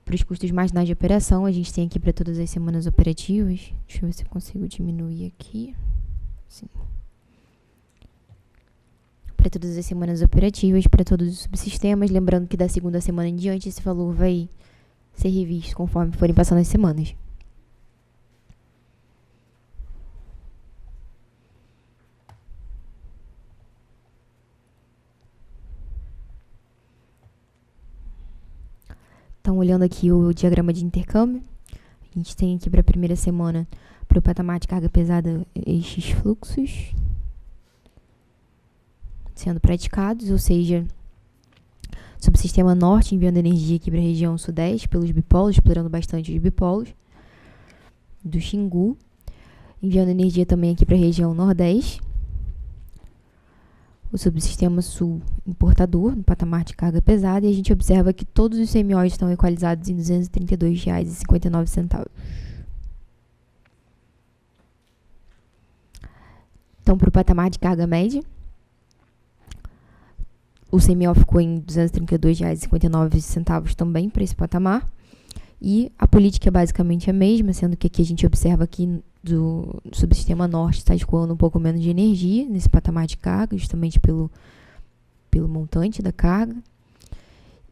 Para os custos marginais de operação, a gente tem aqui para todas as semanas operativas. Deixa eu ver se eu consigo diminuir aqui. Sim. Para todas as semanas operativas, para todos os subsistemas. Lembrando que da segunda semana em diante, esse valor vai ser revisto conforme forem passando as semanas. Então, olhando aqui o diagrama de intercâmbio, a gente tem aqui para a primeira semana, para o patamar de carga pesada, estes fluxos sendo praticados, ou seja, subsistema Norte enviando energia aqui para a região Sudeste pelos bipolos, explorando bastante os bipolos do Xingu, enviando energia também aqui para a região Nordeste. O subsistema Sul importador, no patamar de carga pesada, e a gente observa que todos os CMOs estão equalizados em R$ 232,59. Então, para o patamar de carga média, o CMO ficou em R$ 232,59 também para esse patamar. E a política é basicamente a mesma, sendo que aqui a gente observa que do subsistema Norte está escoando um pouco menos de energia nesse patamar de carga, justamente pelo montante da carga.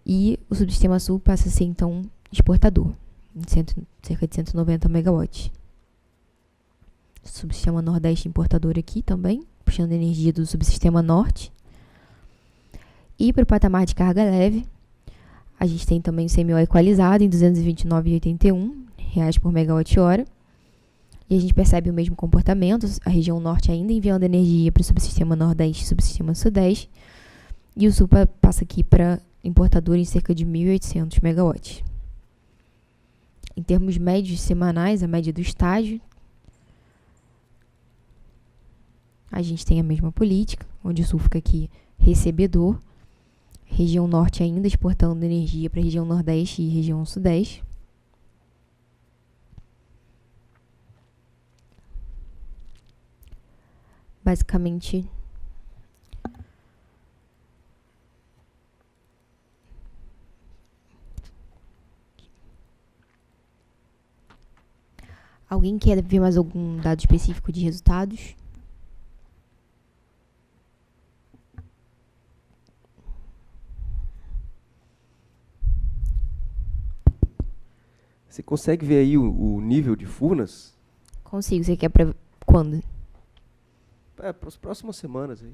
E o subsistema Sul passa a ser, então, exportador, em cerca de 190 megawatts. O subsistema Nordeste importador aqui também, puxando energia do subsistema Norte. E para o patamar de carga leve, a gente tem também o CMO equalizado em R$ 229,81 por megawatt-hora. E a gente percebe o mesmo comportamento, a região norte ainda enviando energia para o subsistema nordeste e subsistema sudeste, e o sul passa aqui para importador em cerca de 1.800 megawatts. Em termos médios semanais, a média do estágio, a gente tem a mesma política, onde o sul fica aqui recebedor, região norte ainda exportando energia para a região nordeste e região sudeste. Basicamente, alguém quer ver mais algum dado específico de resultados? Você consegue ver aí o nível de Furnas? Consigo. Você quer para quando? Para as próximas semanas aí.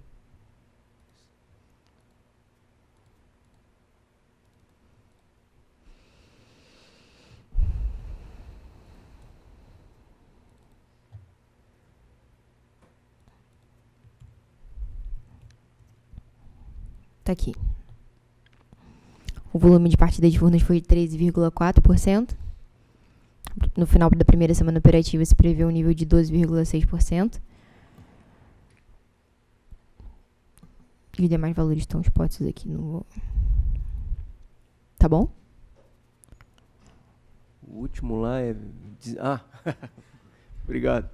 Tá aqui. O volume de partida de Furnas foi de 13,4%. No final da primeira semana operativa se prevê um nível de 12,6%. E os demais valores estão expostos aqui no... Tá bom? O último lá é... obrigado.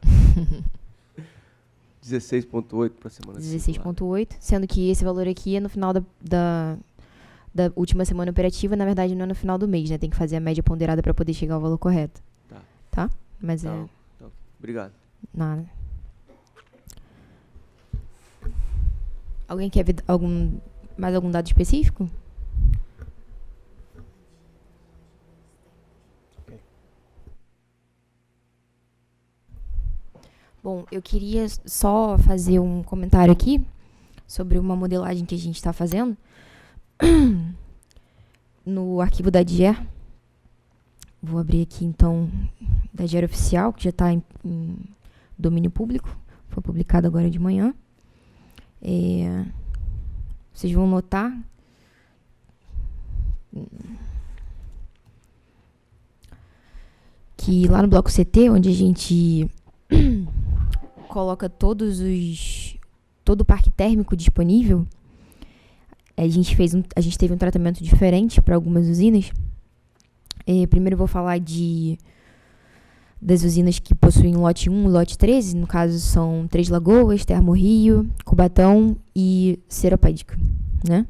16,8 para a semana. 16,8, sendo que esse valor aqui é no final da última semana operativa, na verdade não é no final do mês, né? Tem que fazer a média ponderada para poder chegar ao valor correto. Tá? Mas tá. Obrigado. Nada. Alguém quer ver mais algum dado específico? Bom, eu queria só fazer um comentário aqui sobre uma modelagem que a gente está fazendo no arquivo da DIER. Vou abrir aqui, então, da DIER oficial, que já está em domínio público. Foi publicado agora de manhã. Vocês vão notar que lá no bloco CT, onde a gente coloca todo o parque térmico disponível, a gente teve um tratamento diferente para algumas usinas. Primeiro eu vou falar das usinas que possuem lote 1 e lote 13, no caso são Três Lagoas, Termorrio, Cubatão e Seropédica, né?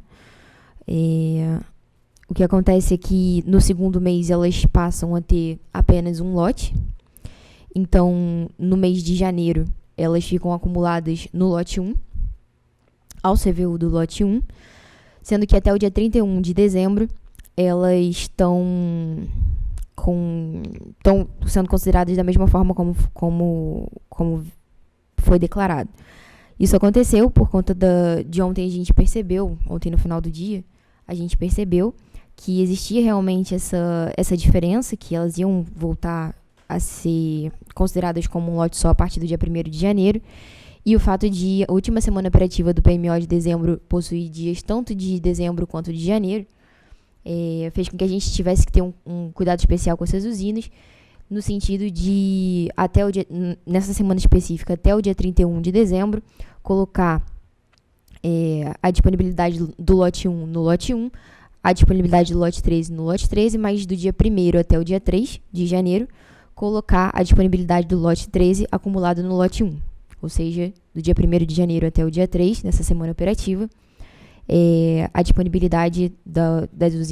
O que acontece é que no segundo mês elas passam a ter apenas um lote. Então, no mês de janeiro, elas ficam acumuladas no lote 1, ao CVU do lote 1, sendo que até o dia 31 de dezembro, elas estão sendo consideradas da mesma forma como foi declarado. Isso aconteceu por conta de ontem a gente percebeu, ontem no final do dia, a gente percebeu que existia realmente essa diferença, que elas iam voltar a ser consideradas como um lote só a partir do dia 1º de janeiro, e o fato de a última semana operativa do PMO de dezembro possuir dias tanto de dezembro quanto de janeiro, fez com que a gente tivesse que ter um cuidado especial com essas usinas, no sentido de, nessa semana específica, até o dia 31 de dezembro, colocar a disponibilidade do lote 1 no lote 1, a disponibilidade do lote 13 no lote 13, mas do dia 1º até o dia 3 de janeiro, colocar a disponibilidade do lote 13 acumulado no lote 1. Ou seja, do dia 1º de janeiro até o dia 3, nessa semana operativa, a disponibilidade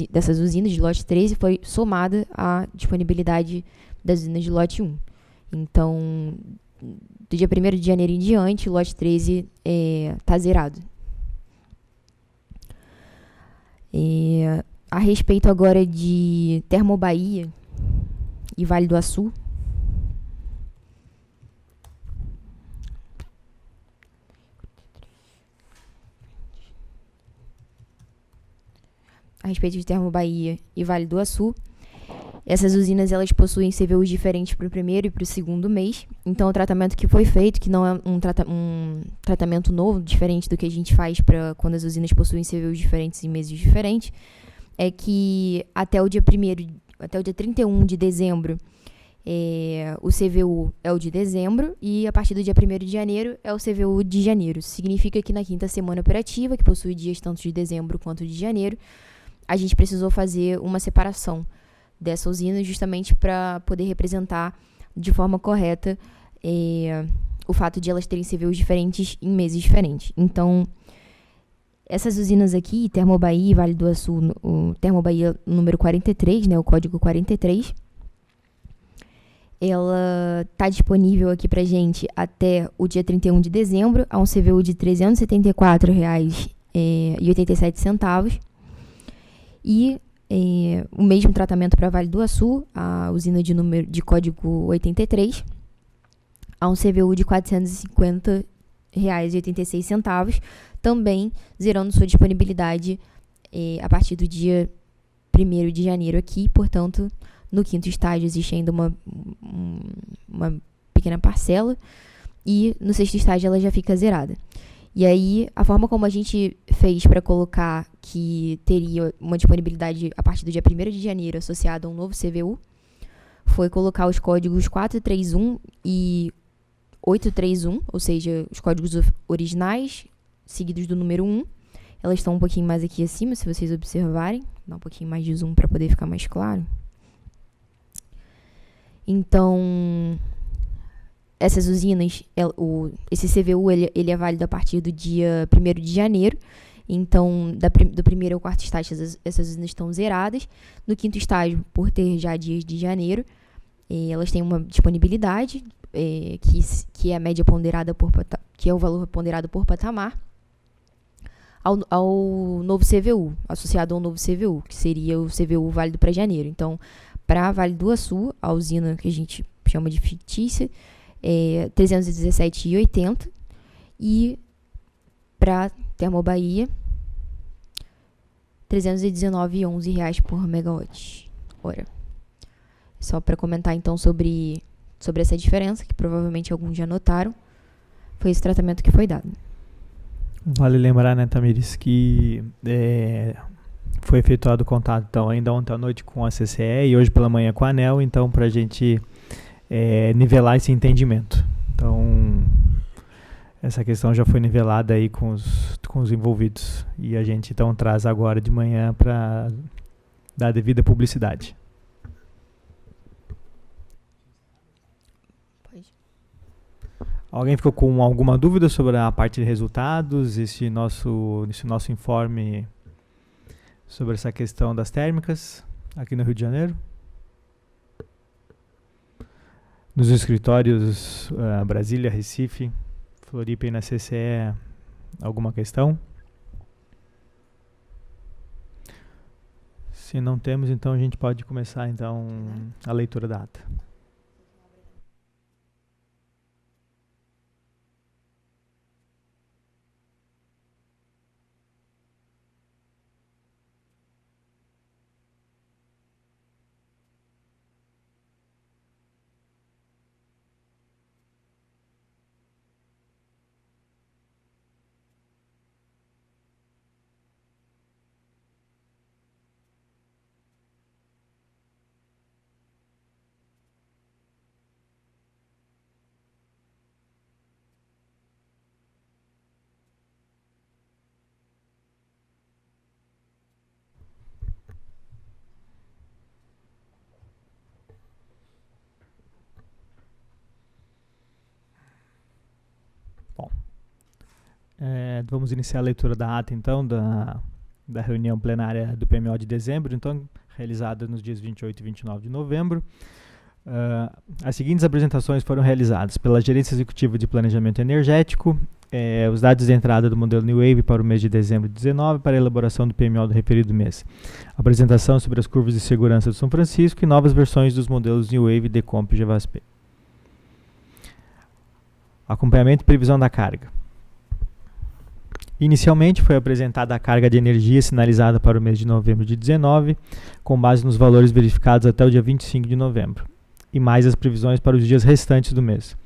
dessas usinas de lote 13 foi somada à disponibilidade das usinas de lote 1. Então, do dia 1º de janeiro em diante, o lote 13 está zerado. A respeito agora de Termobahia e Vale do Açu, Essas usinas, elas possuem CVUs diferentes para o primeiro e para o segundo mês. Então, o tratamento que foi feito, que não é um tratamento novo, diferente do que a gente faz para quando as usinas possuem CVUs diferentes em meses diferentes, é que até o dia 31 de dezembro, o CVU é o de dezembro, e a partir do dia 1º de janeiro é o CVU de janeiro. Isso significa que na quinta semana operativa, que possui dias tanto de dezembro quanto de janeiro, a gente precisou fazer uma separação dessa usina justamente para poder representar de forma correta o fato de elas terem CVUs diferentes em meses diferentes. Então, essas usinas aqui, Termobahia e Vale do Açu, o Termobahia número 43, né, o código 43, ela está disponível aqui para gente até o dia 31 de dezembro, a um CVU de R$ 374,87. E o mesmo tratamento para Vale do Açu, a usina de código 83, a um CVU de R$ 450,86, também zerando sua disponibilidade a partir do dia 1º de janeiro aqui. Portanto, no quinto estágio existe ainda uma pequena parcela, e no sexto estágio ela já fica zerada. E aí, a forma como a gente fez para colocar que teria uma disponibilidade a partir do dia 1º de janeiro associada a um novo CVU foi colocar os códigos 431 e 831, ou seja, os códigos originais seguidos do número 1. Elas estão um pouquinho mais aqui acima, se vocês observarem. Dá um pouquinho mais de zoom para poder ficar mais claro. Então, essas usinas, esse CVU ele é válido a partir do dia 1º de janeiro. Então, do primeiro ao quarto estágio, essas usinas estão zeradas. No quinto estágio, por ter já dias de janeiro, elas têm uma disponibilidade, que é a média ponderada que é o valor ponderado por patamar, ao novo CVU, associado ao novo CVU, que seria o CVU válido para janeiro. Então, para Vale do Açu, a usina que a gente chama de fictícia, é 317,80, e para Termobahia, R$ 319,11 por megawatt hora. Só para comentar então sobre essa diferença, que provavelmente alguns já notaram, foi esse tratamento que foi dado. Vale lembrar, né, Tamires, que foi efetuado o contato então, ainda ontem à noite com a CCE e hoje pela manhã com a ANEEL, então para a gente nivelar esse entendimento. Então, essa questão já foi nivelada aí com os envolvidos, e a gente então traz agora de manhã para dar devida publicidade. Pode. Alguém ficou com alguma dúvida sobre a parte de resultados, esse nosso informe sobre essa questão das térmicas aqui no Rio de Janeiro? Nos escritórios Brasília, Recife, Floripa e na CCE, alguma questão? Se não temos, então a gente pode começar então a leitura da ata. Vamos iniciar a leitura da ata, então, da reunião plenária do PMO de dezembro, então, realizada nos dias 28 e 29 de novembro. As seguintes apresentações foram realizadas pela Gerência Executiva de Planejamento Energético, os dados de entrada do modelo New Wave para o mês de dezembro de 19 para a elaboração do PMO do referido mês. Apresentação sobre as curvas de segurança de São Francisco e novas versões dos modelos New Wave, Decomp e GVASP. Acompanhamento e previsão da carga. Inicialmente foi apresentada a carga de energia sinalizada para o mês de novembro de 19, com base nos valores verificados até o dia 25 de novembro, e mais as previsões para os dias restantes do mês.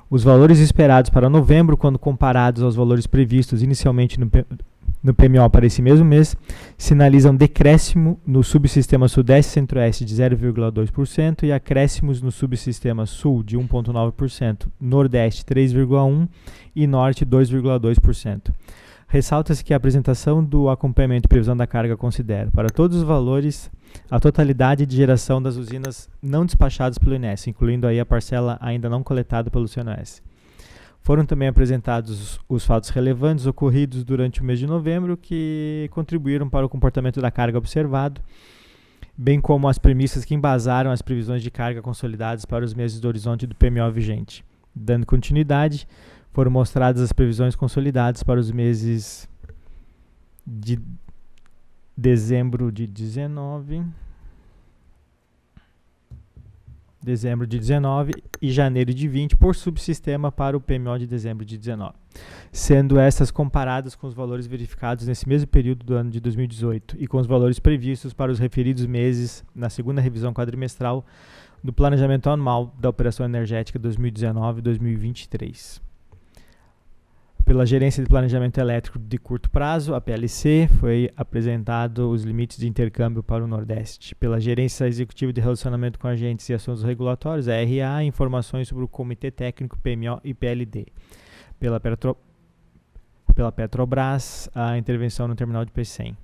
Os valores esperados para novembro, quando comparados aos valores previstos inicialmente no PMO para esse mesmo mês, sinalizam decréscimo no subsistema Sudeste e Centro-Oeste de 0,2% e acréscimos no subsistema Sul de 1,9%, Nordeste 3,1% e Norte 2,2%. Ressalta-se que a apresentação do acompanhamento e previsão da carga considera, para todos os valores, a totalidade de geração das usinas não despachadas pelo INES, incluindo aí a parcela ainda não coletada pelo CNOS. Foram também apresentados os fatos relevantes ocorridos durante o mês de novembro que contribuíram para o comportamento da carga observado, bem como as premissas que embasaram as previsões de carga consolidadas para os meses do horizonte do PMO vigente. Dando continuidade, foram mostradas as previsões consolidadas para os meses de dezembro de 19 e janeiro de 20 por subsistema para o PMO de dezembro de 19, sendo essas comparadas com os valores verificados nesse mesmo período do ano de 2018 e com os valores previstos para os referidos meses na segunda revisão quadrimestral do Planejamento Anual da Operação Energética 2019-2023. Pela Gerência de Planejamento Elétrico de Curto Prazo, a PLC, foi apresentado os limites de intercâmbio para o Nordeste. Pela Gerência Executiva de Relacionamento com Agentes e Assuntos Regulatórios, a RA, informações sobre o Comitê Técnico PMO e PLD. Pela Petrobras, a intervenção no terminal de Pecém.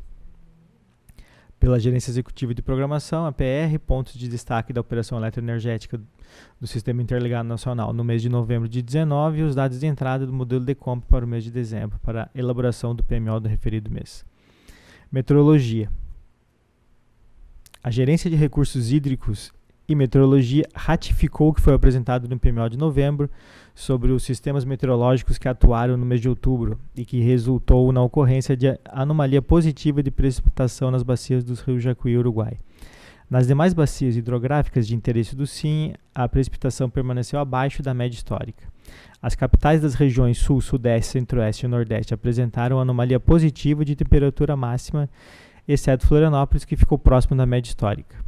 Pela Gerência Executiva de Programação, a PR, pontos de destaque da Operação Eletroenergética do Sistema Interligado Nacional no mês de novembro de 19 e os dados de entrada do modelo de compra para o mês de dezembro, para a elaboração do PMO do referido mês. Meteorologia. A Gerência de Recursos Hídricos e Meteorologia ratificou o que foi apresentado no PMO de novembro sobre os sistemas meteorológicos que atuaram no mês de outubro e que resultou na ocorrência de anomalia positiva de precipitação nas bacias dos rios Jacuí e Uruguai. Nas demais bacias hidrográficas de interesse do SIM, a precipitação permaneceu abaixo da média histórica. As capitais das regiões Sul, Sudeste, Centro-Oeste e Nordeste apresentaram anomalia positiva de temperatura máxima, exceto Florianópolis, que ficou próximo da média histórica.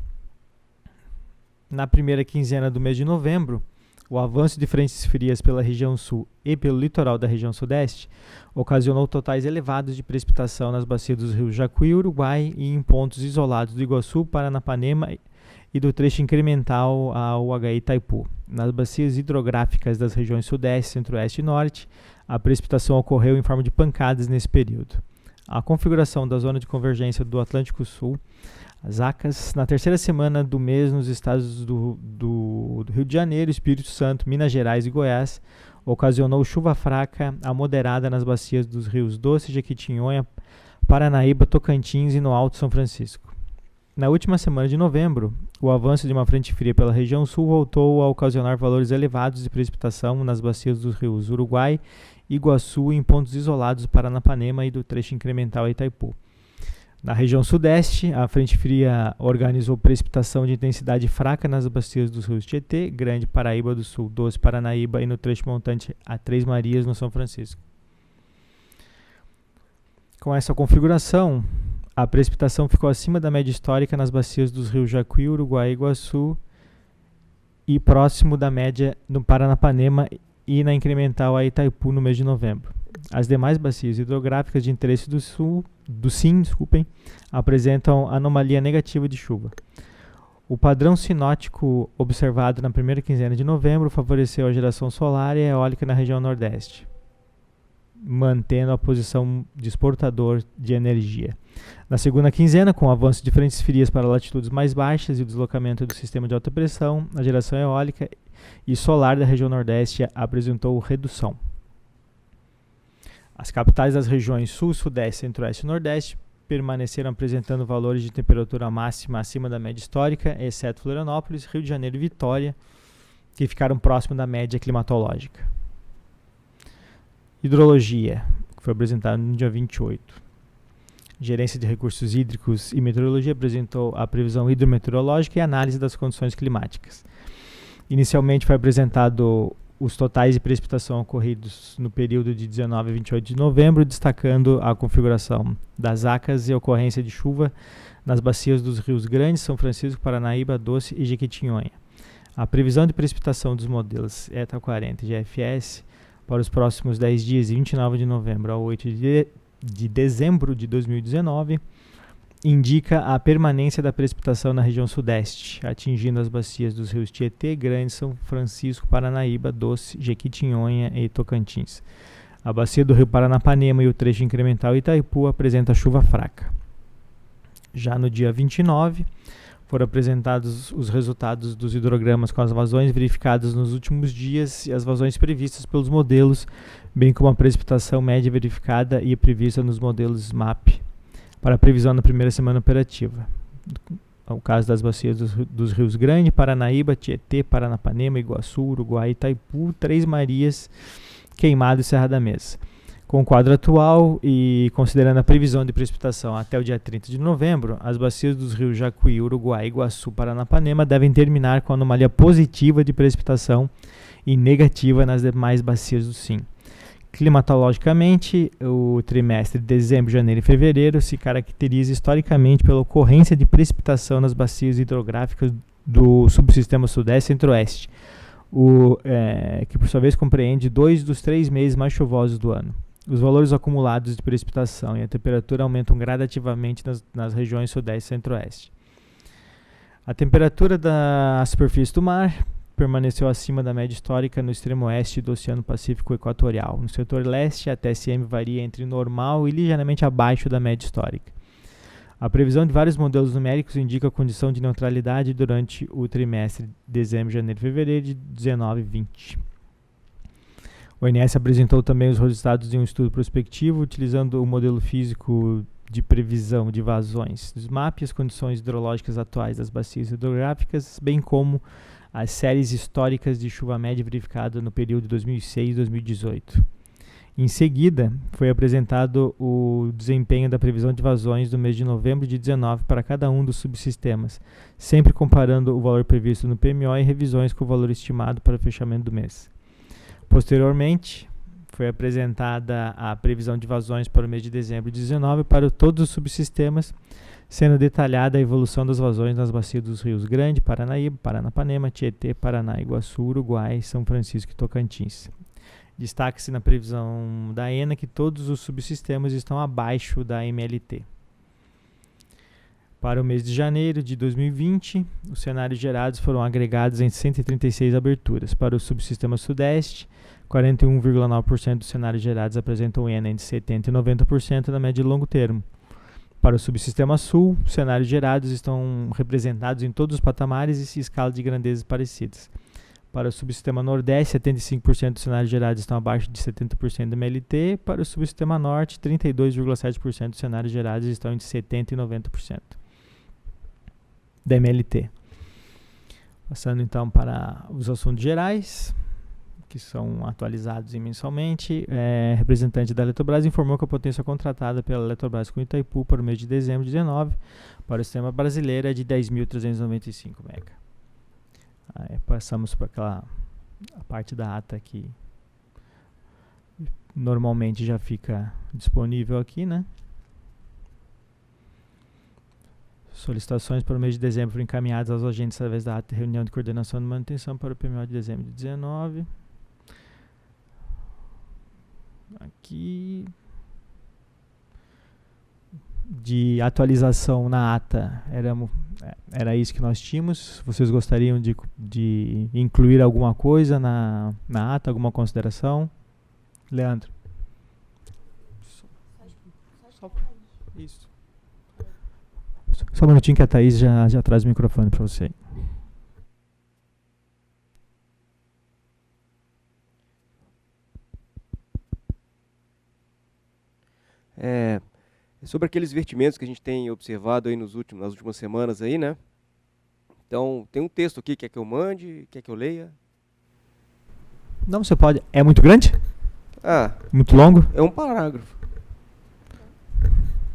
Na primeira quinzena do mês de novembro, o avanço de frentes frias pela região sul e pelo litoral da região sudeste ocasionou totais elevados de precipitação nas bacias dos rios Jacuí e Uruguai e em pontos isolados do Iguaçu, Paranapanema e do trecho incremental ao UHI Itaipu. Nas bacias hidrográficas das regiões sudeste, centro-oeste e norte, a precipitação ocorreu em forma de pancadas nesse período. A configuração da zona de convergência do Atlântico Sul, as ACAS, na terceira semana do mês nos estados do Rio de Janeiro, Espírito Santo, Minas Gerais e Goiás, ocasionou chuva fraca a moderada nas bacias dos rios Doce, Jequitinhonha, Paranaíba, Tocantins e no Alto São Francisco. Na última semana de novembro, o avanço de uma frente fria pela região sul voltou a ocasionar valores elevados de precipitação nas bacias dos rios Uruguai, Iguaçu e em pontos isolados do Paranapanema e do trecho incremental a Itaipu. Na região sudeste, a frente fria organizou precipitação de intensidade fraca nas bacias dos rios Tietê, Grande, Paraíba do Sul, Doce, Paranaíba e no trecho montante a Três Marias, no São Francisco. Com essa configuração, a precipitação ficou acima da média histórica nas bacias dos rios Jacuí, Uruguai e Iguaçu e próximo da média no Paranapanema e na incremental a Itaipu no mês de novembro. As demais bacias hidrográficas de interesse do SIM, apresentam anomalia negativa de chuva. O padrão sinótico observado na primeira quinzena de novembro favoreceu a geração solar e eólica na região nordeste, mantendo a posição de exportador de energia. Na segunda quinzena, com o avanço de frentes frias para latitudes mais baixas e o deslocamento do sistema de alta pressão, a geração eólica e solar da região nordeste apresentou redução. As capitais das regiões Sul, Sudeste, Centro-Oeste e Nordeste permaneceram apresentando valores de temperatura máxima acima da média histórica, exceto Florianópolis, Rio de Janeiro e Vitória, que ficaram próximo da média climatológica. Hidrologia, que foi apresentado no dia 28. Gerência de Recursos Hídricos e Meteorologia apresentou a previsão hidrometeorológica e análise das condições climáticas. Inicialmente foi apresentado os totais de precipitação ocorridos no período de 19 a 28 de novembro, destacando a configuração das ACAS e ocorrência de chuva nas bacias dos rios Grande, São Francisco, Paranaíba, Doce e Jequitinhonha. A previsão de precipitação dos modelos ETA 40 e GFS para os próximos 10 dias, de 29 de novembro a 8 de dezembro de 2019, indica a permanência da precipitação na região sudeste, atingindo as bacias dos rios Tietê, Grande, São Francisco, Paranaíba, Doce, Jequitinhonha e Tocantins. A bacia do rio Paranapanema e o trecho incremental Itaipu apresenta chuva fraca. Já no dia 29, foram apresentados os resultados dos hidrogramas com as vazões verificadas nos últimos dias e as vazões previstas pelos modelos, bem como a precipitação média verificada e prevista nos modelos SMAP para a previsão na primeira semana operativa. O caso das bacias dos rios Grande, Paranaíba, Tietê, Paranapanema, Iguaçu, Uruguai, Itaipu, Três Marias, Queimado e Serra da Mesa. Com o quadro atual e considerando a previsão de precipitação até o dia 30 de novembro, as bacias dos rios Jacuí, Uruguai, Iguaçu, Paranapanema devem terminar com anomalia positiva de precipitação e negativa nas demais bacias do SIM. Climatologicamente, o trimestre de dezembro, janeiro e fevereiro se caracteriza historicamente pela ocorrência de precipitação nas bacias hidrográficas do subsistema Sudeste e Centro-Oeste, que por sua vez compreende 2 dos 3 meses mais chuvosos do ano. Os valores acumulados de precipitação e a temperatura aumentam gradativamente nas regiões Sudeste e Centro-Oeste. A temperatura da superfície do mar permaneceu acima da média histórica no extremo oeste do Oceano Pacífico Equatorial. No setor leste, a TSM varia entre normal e ligeiramente abaixo da média histórica. A previsão de vários modelos numéricos indica a condição de neutralidade durante o trimestre de dezembro, janeiro e fevereiro de 19 e 20. O ONS apresentou também os resultados de um estudo prospectivo utilizando o modelo físico de previsão de vazões dos MAP e as condições hidrológicas atuais das bacias hidrográficas, bem como as séries históricas de chuva média verificada no período de 2006 e 2018. Em seguida, foi apresentado o desempenho da previsão de vazões do mês de novembro de 19 para cada um dos subsistemas, sempre comparando o valor previsto no PMO e revisões com o valor estimado para o fechamento do mês. Posteriormente, foi apresentada a previsão de vazões para o mês de dezembro de 19 para todos os subsistemas, sendo detalhada a evolução das vazões nas bacias dos rios Grande, Paranaíba, Paranapanema, Tietê, Paraná, Iguaçu, Uruguai, São Francisco e Tocantins. Destaque-se na previsão da ENA que todos os subsistemas estão abaixo da MLT. Para o mês de janeiro de 2020, os cenários gerados foram agregados em 136 aberturas. Para o subsistema Sudeste, 41,9% dos cenários gerados apresentam ENA entre 70% e 90% na média e longo termo. Para o subsistema Sul, os cenários gerados estão representados em todos os patamares e escalas de grandezas parecidas. Para o subsistema Nordeste, 75% dos cenários gerados estão abaixo de 70% da MLT. Para o subsistema Norte, 32,7% dos cenários gerados estão entre 70% e 90% da MLT. Passando então para os assuntos gerais, que são atualizados mensalmente. Representante da Eletrobras informou que a potência contratada pela Eletrobras com Itaipu para o mês de dezembro de 19 para o sistema brasileiro é de 10.395 MW. Passamos para aquela a parte da ata que normalmente já fica disponível aqui, né? Solicitações para o mês de dezembro foram encaminhadas aos agentes através da ata de reunião de coordenação de manutenção para o PMO de dezembro de 19. Aqui de atualização na ata era isso que nós tínhamos. Vocês gostariam de incluir alguma coisa na ata, alguma consideração? Leandro? Isso. Só um minutinho que a Thaís já traz o microfone para você. Sobre aqueles vertimentos que a gente tem observado aí nas últimas semanas aí, né? Então, tem um texto aqui, quer que eu mande, quer que eu leia? Não, você pode. É muito grande? Muito longo? É um parágrafo.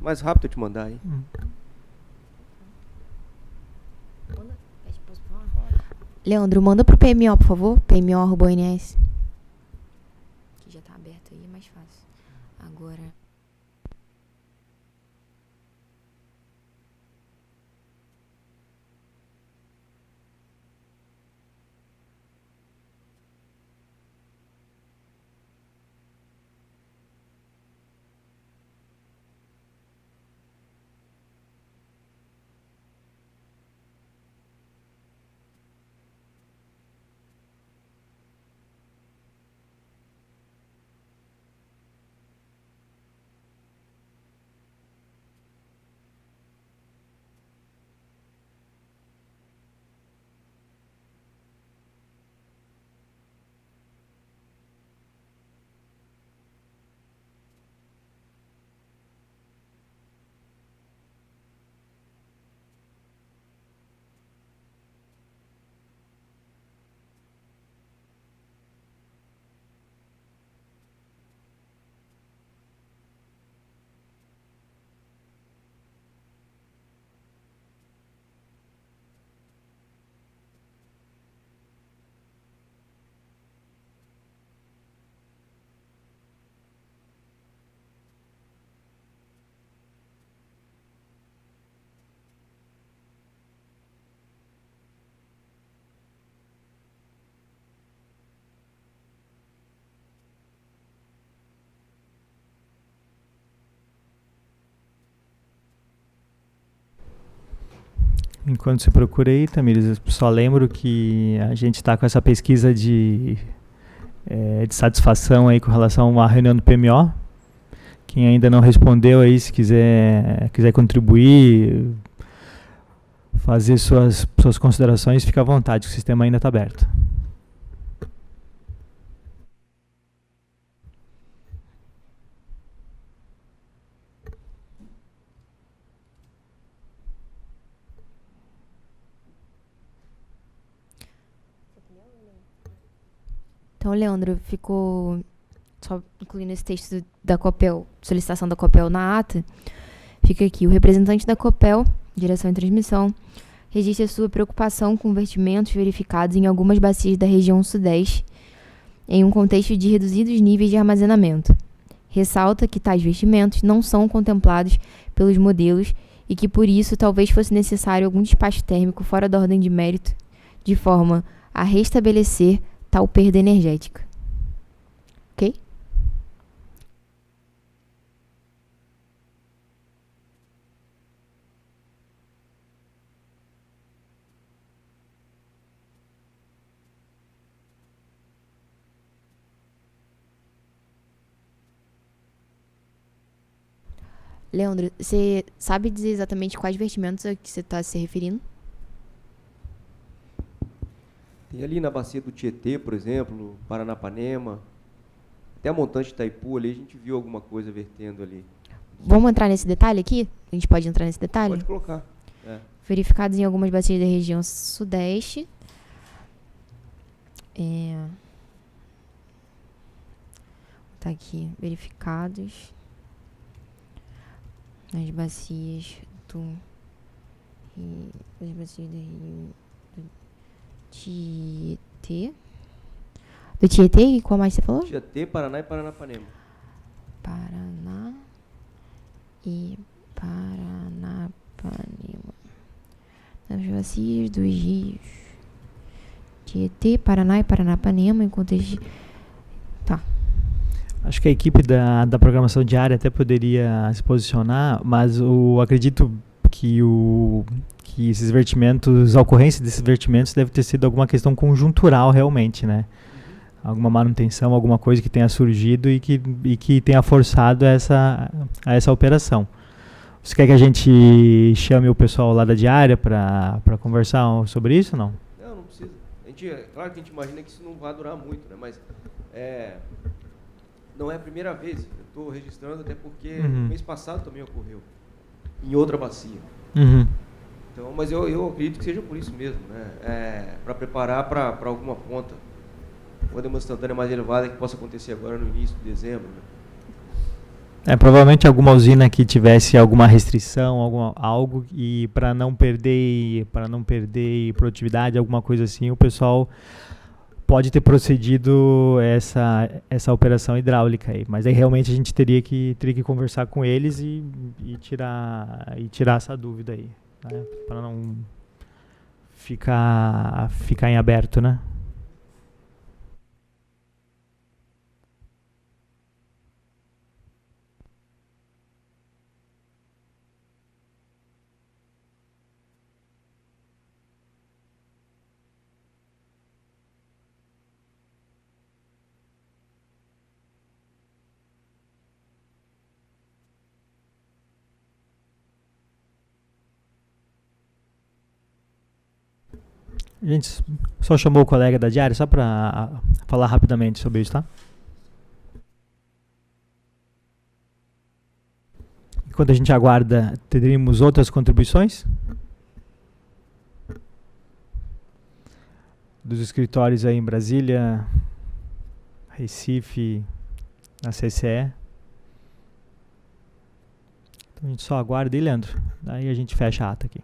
Mais rápido eu te mandar aí. Leandro, manda pro PMO, por favor. PMO@ONS. agora. Enquanto você procura aí, Tamires, eu só lembro que a gente está com essa pesquisa de satisfação aí com relação à reunião do PMO. Quem ainda não respondeu aí, se quiser contribuir, fazer suas considerações, fica à vontade, o sistema ainda está aberto. Então, Leandro, ficou só incluindo esse texto da Copel, solicitação da Copel na ata, fica aqui: o representante da Copel, direção e transmissão, registra sua preocupação com vertimentos verificados em algumas bacias da região sudeste, em um contexto de reduzidos níveis de armazenamento. Ressalta que tais vertimentos não são contemplados pelos modelos e que, por isso, talvez fosse necessário algum despacho térmico fora da ordem de mérito, de forma a restabelecer tal perda energética. Ok? Leandro, você sabe dizer exatamente quais vertimentos a que você está se referindo? Tem ali na bacia do Tietê, por exemplo, Paranapanema, até a montante de Itaipu ali, a gente viu alguma coisa vertendo ali. Vamos entrar nesse detalhe aqui? A gente pode entrar nesse detalhe? Pode colocar. Verificados em algumas bacias da região sudeste. Tá aqui, verificados nas bacias do Rio do Tietê. Do Tietê e qual mais você falou? Tietê, Paraná e Paranapanema. Paraná e Paranapanema. Nas bacias dos rios Tietê, Paraná e Paranapanema, em contexto de... Tá. Acho que a equipe da programação diária até poderia se posicionar, mas eu acredito que esses vertimentos, a ocorrência desses vertimentos deve ter sido alguma questão conjuntural realmente, né? Alguma manutenção, alguma coisa que tenha surgido e que tenha forçado essa operação. Você quer que a gente chame o pessoal lá da diária para conversar sobre isso ou não? Não precisa. Claro que a gente imagina que isso não vai durar muito, né? Mas não é a primeira vez. Eu estou registrando até porque no mês passado também ocorreu, em outra bacia. Então, mas eu acredito que seja por isso mesmo, né? Para preparar para alguma ponta, uma demanda instantânea mais elevada que possa acontecer agora no início de dezembro, né? Provavelmente alguma usina que tivesse alguma restrição, algo, e para não perder produtividade, alguma coisa assim, o pessoal pode ter procedido essa operação hidráulica aí, mas aí realmente a gente teria que conversar com eles e tirar essa dúvida aí, né? Para não ficar em aberto, né? A gente só chamou o colega da diária só para falar rapidamente sobre isso, tá? Enquanto a gente aguarda, teríamos outras contribuições dos escritórios aí em Brasília, Recife, na CCE. Então a gente só aguarda, e Leandro? Daí a gente fecha a ata aqui.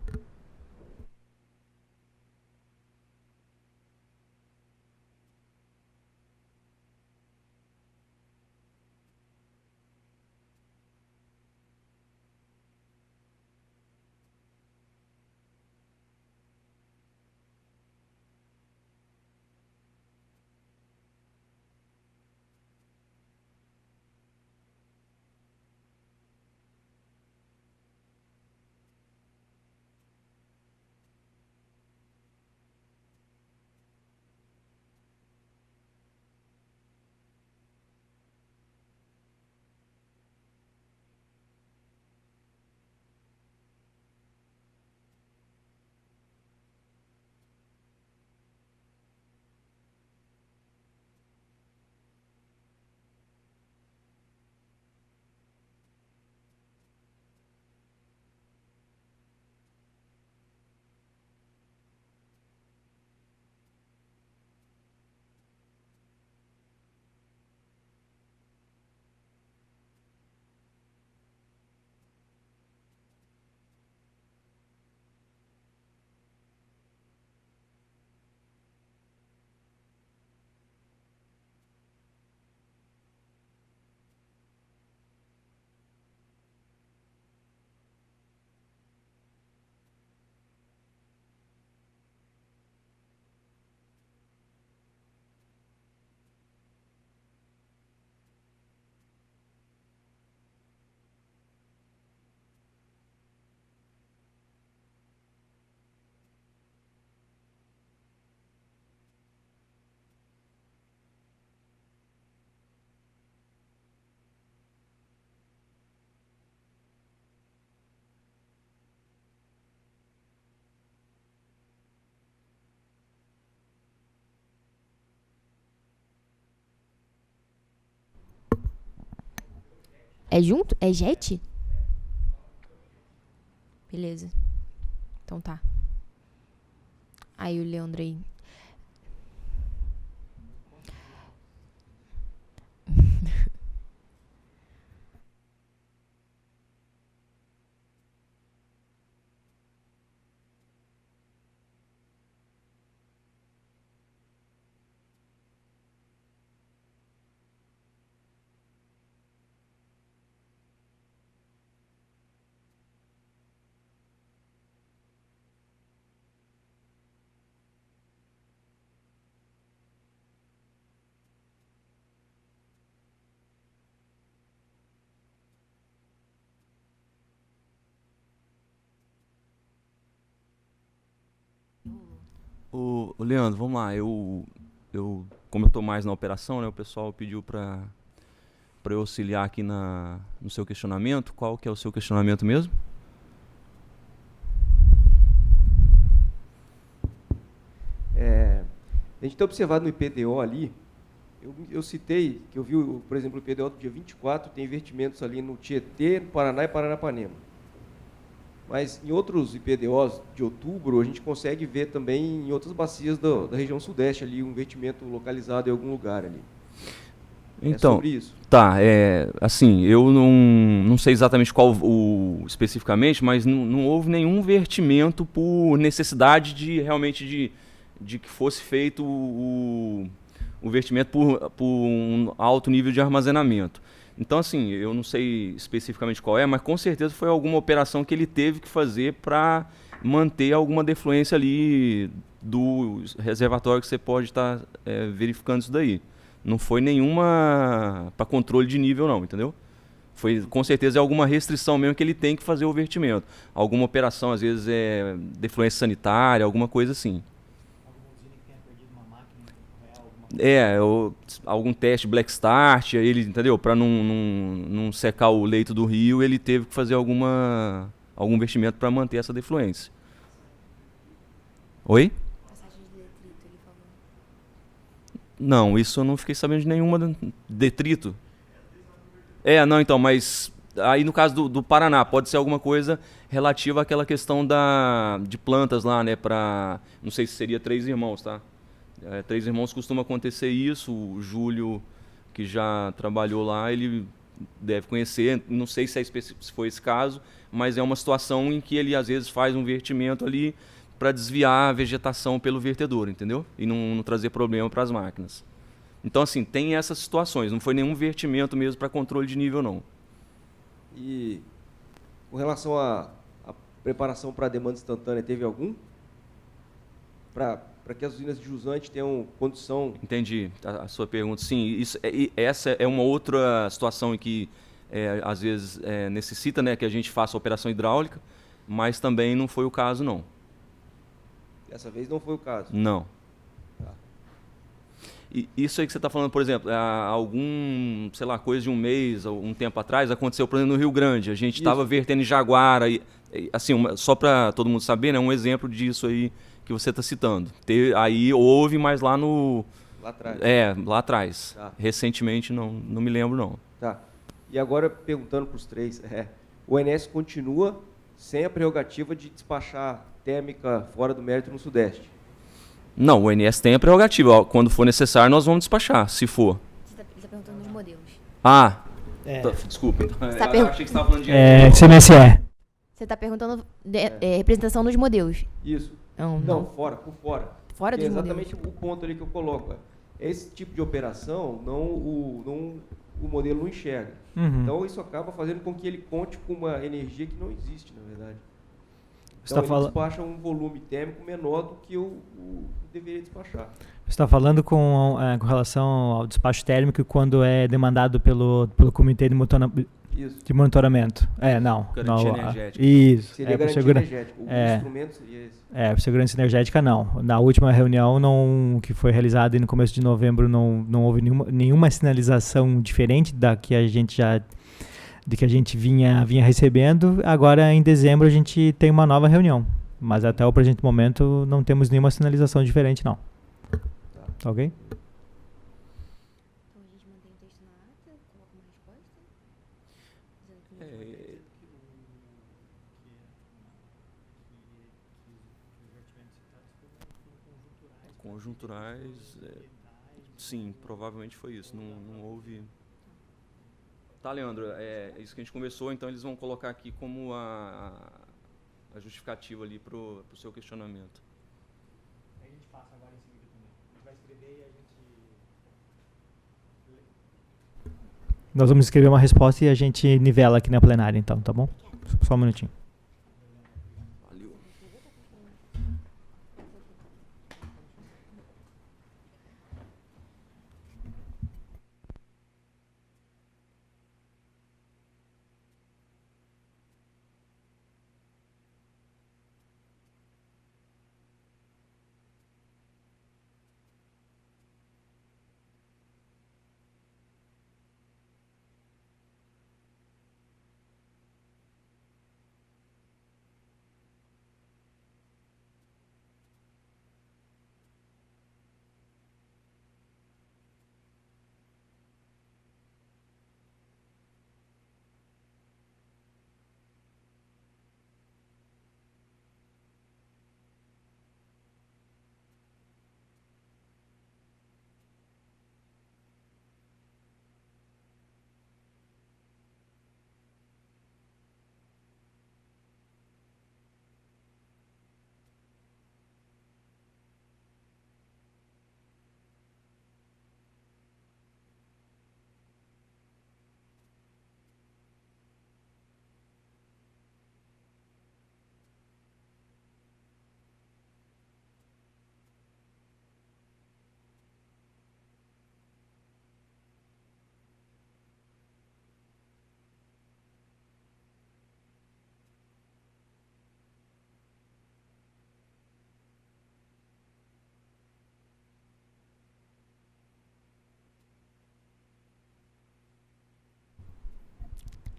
É junto? É jet? Beleza. Então tá. Aí o Leandro aí. Ô, Leandro, vamos lá. Como eu estou mais na operação, né, o pessoal pediu para eu auxiliar aqui no seu questionamento. Qual que é o seu questionamento mesmo? A gente tem observado no IPDO ali, eu citei que eu vi, por exemplo, o IPDO do dia 24 tem investimentos ali no Tietê, no Paraná e Paranapanema. Mas em outros IPDOs de outubro, a gente consegue ver também em outras bacias da região sudeste ali, um investimento localizado em algum lugar ali. Então, sobre isso. Tá, assim, eu não sei exatamente qual especificamente, mas não houve nenhum vertimento por necessidade de realmente de que fosse feito o vertimento por um alto nível de armazenamento. Então, assim, eu não sei especificamente qual é, mas com certeza foi alguma operação que ele teve que fazer para manter alguma defluência ali do reservatório que você pode estar verificando isso daí. Não foi nenhuma para controle de nível não, entendeu? Foi, com certeza, é alguma restrição mesmo que ele tem que fazer o vertimento. Alguma operação, às vezes, defluência sanitária, alguma coisa assim. Algum teste black start, ele, entendeu? Para não secar o leito do rio, ele teve que fazer algum investimento para manter essa defluência. Oi? Não, isso eu não fiquei sabendo de nenhuma detrito. Não, então, mas aí no caso do Paraná, pode ser alguma coisa relativa àquela questão de plantas lá, né? Não sei se seria Três Irmãos, tá? Três Irmãos costuma acontecer isso, o Júlio, que já trabalhou lá, ele deve conhecer, não sei se foi esse caso, mas é uma situação em que ele às vezes faz um vertimento ali para desviar a vegetação pelo vertedor, entendeu? E não trazer problema para as máquinas. Então, assim, tem essas situações, não foi nenhum vertimento mesmo para controle de nível, não. E com relação à preparação para a demanda instantânea, teve algum? Para que as usinas de jusante tenham condição... Entendi a sua pergunta. Sim, essa é uma outra situação em que, às vezes, necessita, né, que a gente faça a operação hidráulica, mas também não foi o caso, não. Dessa vez não foi o caso? Não. Tá. E isso aí que você está falando, por exemplo, sei lá, coisa de um mês, um tempo atrás, aconteceu, por exemplo, no Rio Grande. A gente estava vertendo em Jaguara, assim, só para todo mundo saber, né, um exemplo disso aí que você está citando. Aí houve, mas lá no... Lá atrás. Lá atrás. Tá. Recentemente, não me lembro, não. Tá. E agora, perguntando para os três, o ONS continua sem a prerrogativa de despachar térmica fora do mérito no Sudeste? Não, o ONS tem a prerrogativa. Quando for necessário, nós vamos despachar, se for. Ele está perguntando dos modelos. Desculpa. Achei que você estava falando de... CMSE. Você está perguntando representação dos modelos. Isso. Não. Por fora. Fora dos modelos. Exatamente o ponto ali que eu coloco. Esse tipo de operação, o modelo não enxerga. Uhum. Então, isso acaba fazendo com que ele conte com uma energia que não existe, na verdade. Você Então, tá ele despacha um volume térmico menor do que o deveria despachar. Você está falando com relação ao despacho térmico quando é demandado pelo Comitê de Monitoramento. Não. Garantia energética. Isso. Seria garantia energética. O instrumento seria esse. Por segurança energética, não. Na última reunião, que foi realizada no começo de novembro, não houve nenhuma sinalização diferente da que a gente vinha recebendo. Agora, em dezembro, a gente tem uma nova reunião. Mas até o presente momento, não temos nenhuma sinalização diferente, não. Tá ok? Então a gente mantém o texto na ata, coloca uma resposta? Conjunturais, sim, provavelmente foi isso. Não houve... Tá, Leandro, é isso que a gente conversou, então eles vão colocar aqui como a justificativa ali para o seu questionamento. A gente passa agora em seguida também. A gente vai escrever e a gente... Nós vamos escrever uma resposta e a gente nivela aqui na plenária, então, tá bom? Só um minutinho.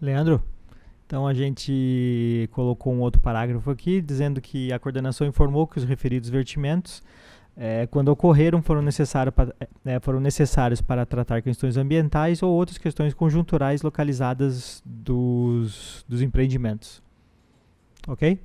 Leandro? Então a gente colocou um outro parágrafo aqui dizendo que a coordenação informou que os referidos vertimentos, quando ocorreram, foram necessários para tratar questões ambientais ou outras questões conjunturais localizadas dos empreendimentos. Ok?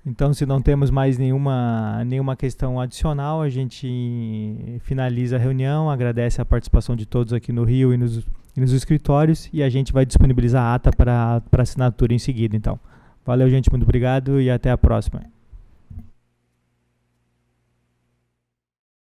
Então, se não temos mais nenhuma questão adicional, a gente finaliza a reunião, agradece a participação de todos aqui no Rio e nos escritórios, e a gente vai disponibilizar a ata para assinatura em seguida, então. Valeu, gente, muito obrigado e até a próxima.